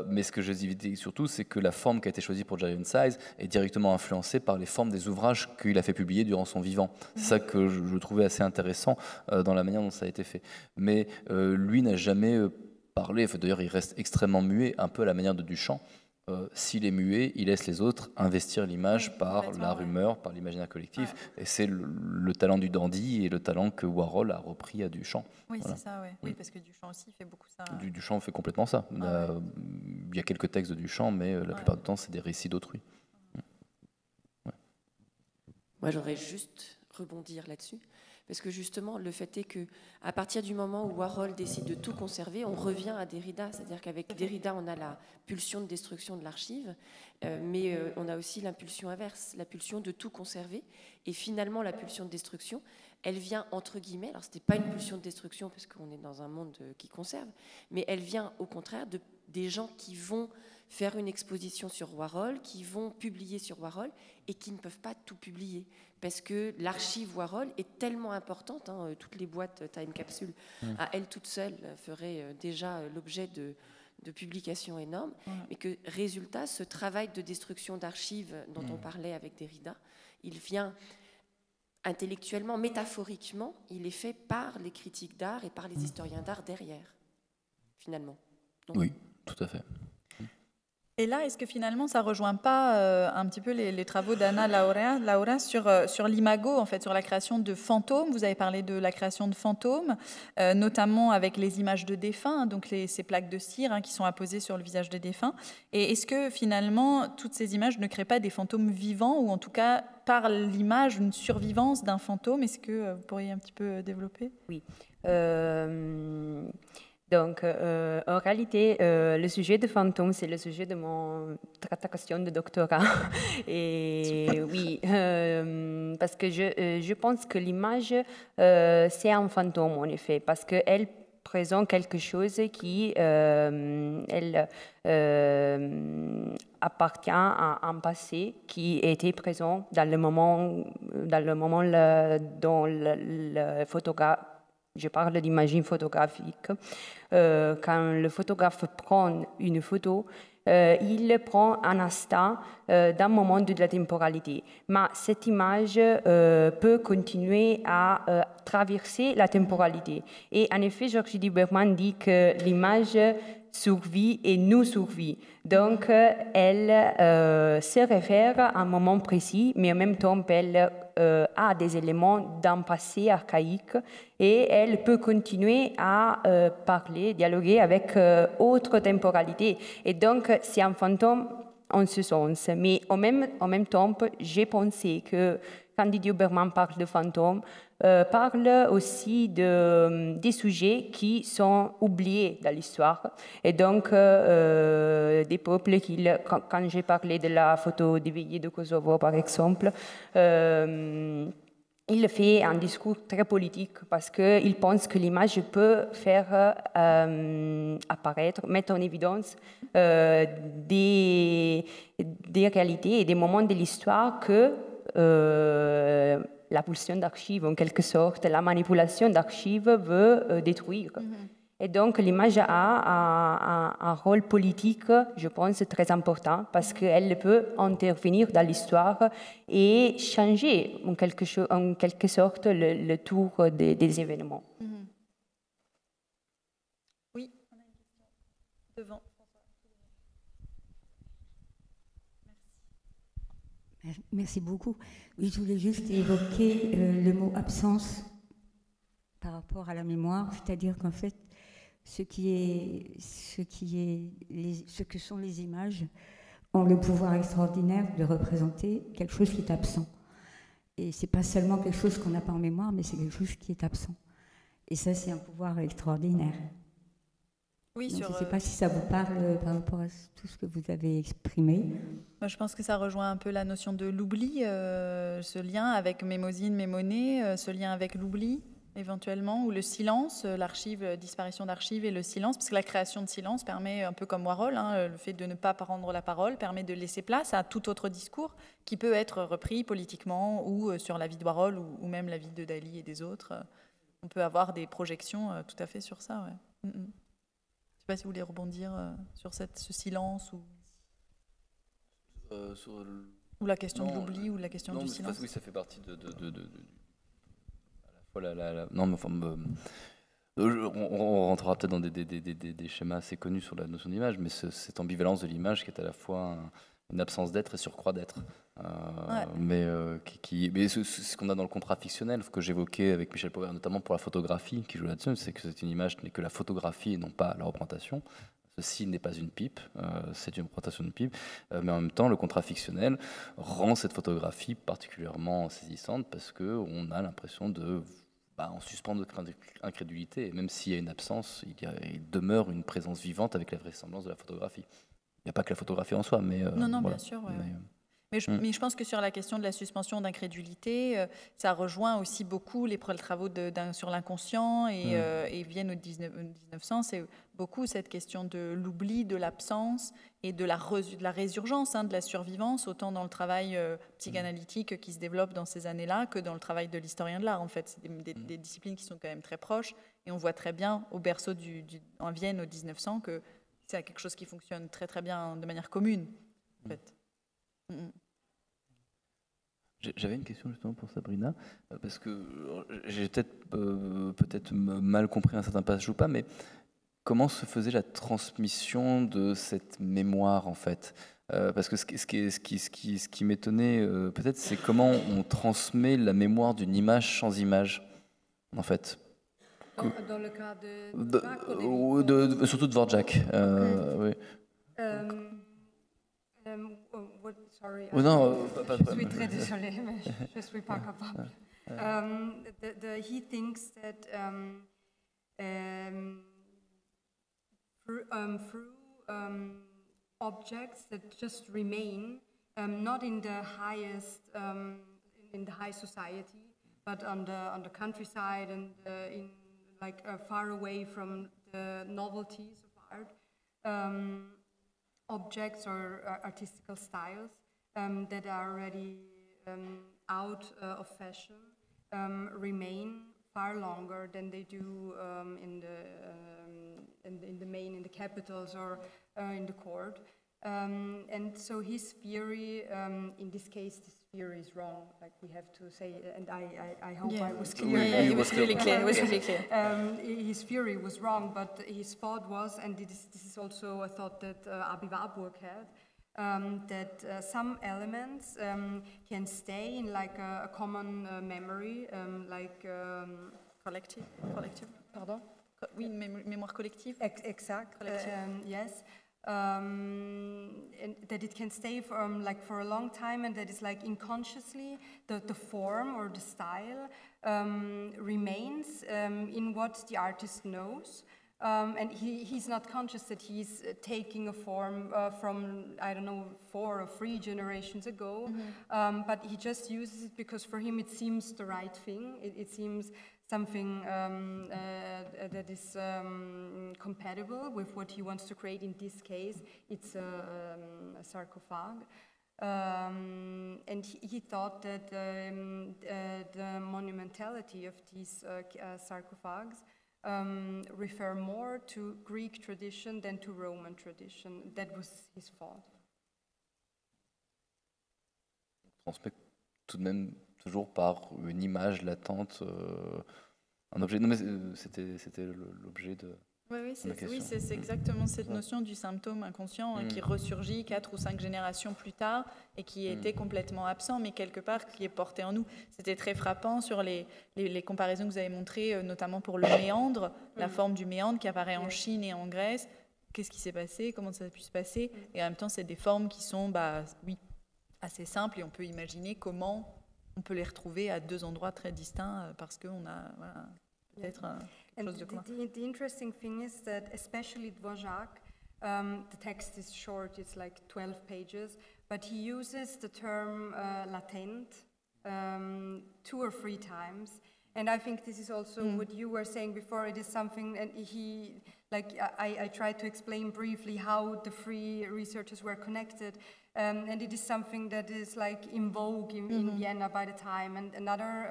Mais ce que je dis surtout, c'est que la forme qui a été choisie pour Giant Size est directement influencée par les formes des ouvrages qu'il a fait publier durant son vivant. C'est ça que je trouvais assez intéressant dans la manière dont ça a été fait. Mais lui n'a jamais parlé, d'ailleurs il reste extrêmement muet, un peu à la manière de Duchamp. S'il est muet, il laisse les autres investir l'image par la rumeur, par l'imaginaire collectif. Et c'est le talent du dandy et le talent que Warhol a repris à Duchamp. Oui, c'est ça, oui, parce que Duchamp aussi fait beaucoup ça. Duchamp fait complètement ça. Il y a quelques textes de Duchamp, mais la plupart du temps, c'est des récits d'autrui. Moi, j'aurais juste rebondir là-dessus, parce que justement, le fait est que à partir du moment où Warhol décide de tout conserver, on revient à Derrida, c'est-à-dire qu'avec Derrida, on a la pulsion de destruction de l'archive, mais on a aussi l'impulsion inverse, la pulsion de tout conserver, et finalement, la pulsion de destruction, elle vient entre guillemets, alors c'était pas une pulsion de destruction, parce qu'on est dans un monde qui conserve, mais elle vient au contraire des gens qui vont faire une exposition sur Warhol, qui vont publier sur Warhol et qui ne peuvent pas tout publier parce que l'archive Warhol est tellement importante, toutes les boîtes Time Capsule à elles toutes seules feraient déjà l'objet de publications énormes, mais que résultat, ce travail de destruction d'archives dont on parlait avec Derrida, il vient intellectuellement, métaphoriquement, il est fait par les critiques d'art et par les historiens d'art derrière, finalement. Donc, oui, tout à fait. Et là, est-ce que finalement, ça ne rejoint pas un petit peu les travaux d'Anna Laura sur l'imago, en fait, sur la création de fantômes? Vous avez parlé de la création de fantômes, notamment avec les images de défunts, donc ces plaques de cire qui sont apposées sur le visage des défunts. Et est-ce que finalement, toutes ces images ne créent pas des fantômes vivants, ou en tout cas, par l'image, une survivance d'un fantôme? Est-ce que vous pourriez un petit peu développer? Oui. Donc, en réalité, le sujet de fantômes, c'est le sujet de mon tractation de doctorat. Et oui, parce que je pense que l'image, c'est un fantôme, en effet, parce qu'elle présente quelque chose qui appartient à un passé qui était présent dans le moment dont le photographe. Je parle d'imagine photographique. Quand le photographe prend une photo, il prend un instant d'un moment de la temporalité. Mais cette image peut continuer à traverser la temporalité. Et en effet, Georges Lieberman dit que l'image survit et nous survit. Donc, elle se réfère à un moment précis, mais en même temps, elle a des éléments d'un passé archaïque et elle peut continuer à parler, dialoguer avec autre temporalité. Et donc, c'est un fantôme en ce sens. Mais en même temps, j'ai pensé que quand Didier Huberman parle de fantômes, parle aussi des sujets qui sont oubliés dans l'histoire. Et donc, des peuples quand j'ai parlé de la photo des veillées de Kosovo, par exemple, il fait un discours très politique parce qu'il pense que l'image peut faire apparaître, mettre en évidence des réalités et des moments de l'histoire que la pulsion d'archives, en quelque sorte, la manipulation d'archives veut détruire. Et donc, l'image a un rôle politique, je pense, très important parce qu'elle peut intervenir dans l'histoire et changer, en quelque sorte, le tour des événements. Oui, on a une question devant. Merci beaucoup. Oui, je voulais juste évoquer le mot absence par rapport à la mémoire, c'est-à-dire qu'en fait, ce que sont les images ont le pouvoir extraordinaire de représenter quelque chose qui est absent. Et c'est pas seulement quelque chose qu'on n'a pas en mémoire, mais c'est quelque chose qui est absent. Et ça, c'est un pouvoir extraordinaire. Oui, je ne sais pas si ça vous parle par rapport à tout ce que vous avez exprimé. Moi, je pense que ça rejoint un peu la notion de l'oubli, ce lien avec Mémosine, Mémonet, ce lien avec l'oubli, éventuellement, ou le silence, disparition d'archives et le silence, parce que la création de silence permet, un peu comme Warhol, le fait de ne pas prendre la parole, permet de laisser place à tout autre discours qui peut être repris politiquement ou sur la vie de Warhol ou même la vie de Dali et des autres. On peut avoir des projections tout à fait sur ça. Ouais. Je ne sais pas si vous voulez rebondir sur ce silence ou la question de l'oubli ou la question du silence. Oui, ça fait partie de à la fois non, mais enfin, on rentrera peut-être dans des schémas assez connus sur la notion d'image, mais cette ambivalence de l'image qui est à la fois une absence d'être et surcroît d'être. Mais c'est ce qu'on a dans le contrat fictionnel, ce que j'évoquais avec Michel Pauvert, notamment pour la photographie, qui joue là-dessus, c'est que c'est une image n'est que la photographie et non pas la représentation. Ceci n'est pas une pipe, c'est une représentation de pipe, mais en même temps, le contrat fictionnel rend cette photographie particulièrement saisissante parce qu'on a l'impression en suspend notre incrédulité, et même s'il y a une absence, il demeure une présence vivante avec la vraisemblance de la photographie. Il n'y a pas que la photographie en soi, mais... non, voilà. bien sûr, ouais. Mais je pense que sur la question de la suspension d'incrédulité, ça rejoint aussi beaucoup les travaux sur l'inconscient et viennent au 1900. C'est beaucoup cette question de l'oubli, de l'absence et de la résurgence, de la survivance, autant dans le travail psychanalytique qui se développe dans ces années-là que dans le travail de l'historien de l'art. En fait, c'est des disciplines qui sont quand même très proches et on voit très bien au berceau en Vienne au 1900 que c'est quelque chose qui fonctionne très très bien de manière commune, en fait. J'avais une question justement pour Sabrina, parce que j'ai peut-être mal compris un certain passage ou pas, mais comment se faisait la transmission de cette mémoire en fait? Parce que ce qui m'étonnait peut-être, c'est comment on transmet la mémoire d'une image sans image, en fait. Dans le cas de surtout de Dvorak. Oui. Sorry, non, je suis très désolée, mais je ne suis pas capable. He thinks that through objects that just remain, not in the highest, in the high society, but on the countryside and in far away from the novelties of art. Objects or artistical styles that are already out of fashion remain far longer than they do in the capitals or in the court. And so his theory, in this case, this theory is wrong. Like we have to say, and I hope I was clear. It was really clear. It was really clear. His theory was wrong, but his thought was, and this is also a thought that Aby Warburg had, that some elements can stay in like a common memory, Collective. Pardon. Oui, mémoire collective. Exact. Yes. And that it can stay for a long time, and that is like unconsciously the form or the style remains in what the artist knows, and he's not conscious that he's taking a form from, I don't know, 4 or 3 generations ago, but he just uses it because for him it seems the right thing. It seems something that is compatible with what he wants to create. In this case, it's a sarcophag. And he thought that the monumentality of these sarcophags refer more to Greek tradition than to Roman tradition. That was his thought. On transmet tout de même toujours par une image latente, un objet. Non, mais c'était l'objet de. Oui, c'est exactement cette notion du symptôme inconscient qui ressurgit 4 ou 5 générations plus tard et qui était complètement absent, mais quelque part qui est porté en nous. C'était très frappant sur les comparaisons que vous avez montrées, notamment pour le méandre, la forme du méandre qui apparaît en Chine et en Grèce. Qu'est-ce qui s'est passé? Comment ça a pu se passer? Et en même temps, c'est des formes qui sont assez simples et on peut imaginer comment on peut les retrouver à 2 endroits très distincts parce qu'on a peut-être... chose de commun. The interesting thing is that especially Dvořák, the text is short, it's like 12 pages, but he uses the term latent 2 or 3 times. And I think this is also what you were saying before. It is something, and I tried to explain briefly how the 3 researchers were connected. And it is something that is like in vogue in Vienna by the time. And another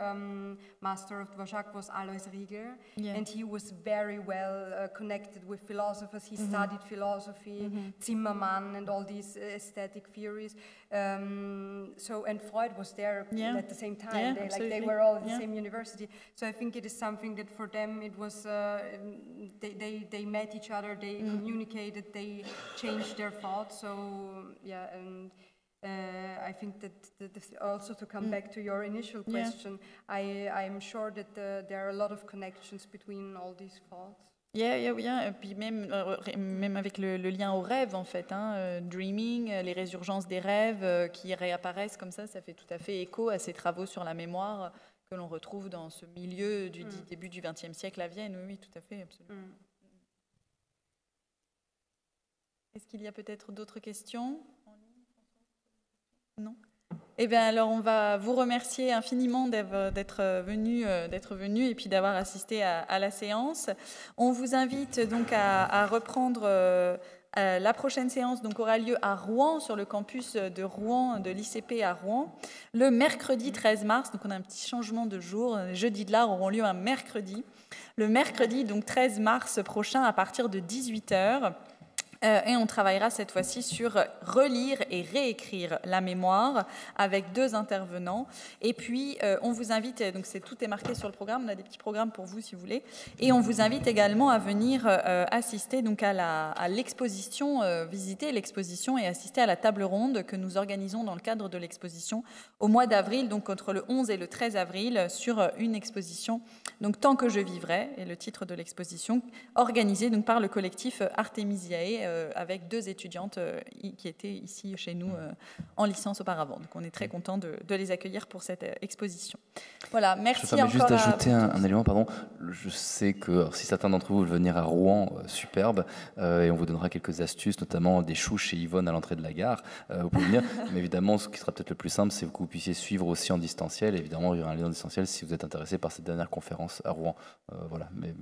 master of Dvořák was Alois Riegel, and he was very well connected with philosophers. He studied philosophy, Zimmermann, and all these aesthetic theories. And Freud was there at the same time. They were all at the same university. So I think it is something that for them it was. They met each other. They communicated. They changed their thoughts. So and I think that also to come back to your initial question, I'm sure that there are a lot of connections between all these thoughts. Et puis même avec le lien au rêve, en fait, dreaming, les résurgences des rêves qui réapparaissent comme ça fait tout à fait écho à ces travaux sur la mémoire que l'on retrouve dans ce milieu du début du XXe siècle à Vienne. Oui, tout à fait, absolument. Est-ce qu'il y a peut-être d'autres questions ? Non ? Eh bien, alors, on va vous remercier infiniment d'être venu et puis d'avoir assisté à la séance. On vous invite donc à reprendre la prochaine séance, donc aura lieu à Rouen, sur le campus de Rouen, de l'ICP à Rouen, le mercredi 13 mars. Donc, on a un petit changement de jour. Les Jeudis de l'Art auront lieu un mercredi. Le mercredi, donc 13 mars prochain, à partir de 18h. Et on travaillera cette fois-ci sur relire et réécrire la mémoire avec 2 intervenants. Et puis, on vous invite, donc tout est marqué sur le programme, on a des petits programmes pour vous si vous voulez, et on vous invite également à venir assister donc à l'exposition, visiter l'exposition et assister à la table ronde que nous organisons dans le cadre de l'exposition au mois d'avril, donc entre le 11 et le 13 avril, sur une exposition, donc Tant que je vivrai, est le titre de l'exposition, organisée donc par le collectif Artemisiae, avec 2 étudiantes qui étaient ici chez nous en licence auparavant. Donc on est très content de les accueillir pour cette exposition. Voilà, merci encore. Je permets juste d'ajouter un élément, pardon. Je sais que si certains d'entre vous veulent venir à Rouen, superbe, et on vous donnera quelques astuces, notamment des choux chez Yvonne à l'entrée de la gare. Vous pouvez venir, mais évidemment, ce qui sera peut-être le plus simple, c'est que vous puissiez suivre aussi en distanciel. Évidemment, il y aura un lien en distanciel si vous êtes intéressé par cette dernière conférence à Rouen. Voilà, mais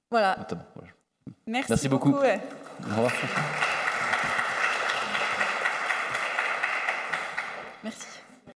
voilà. Notamment, voilà. Merci beaucoup. Au revoir. Merci.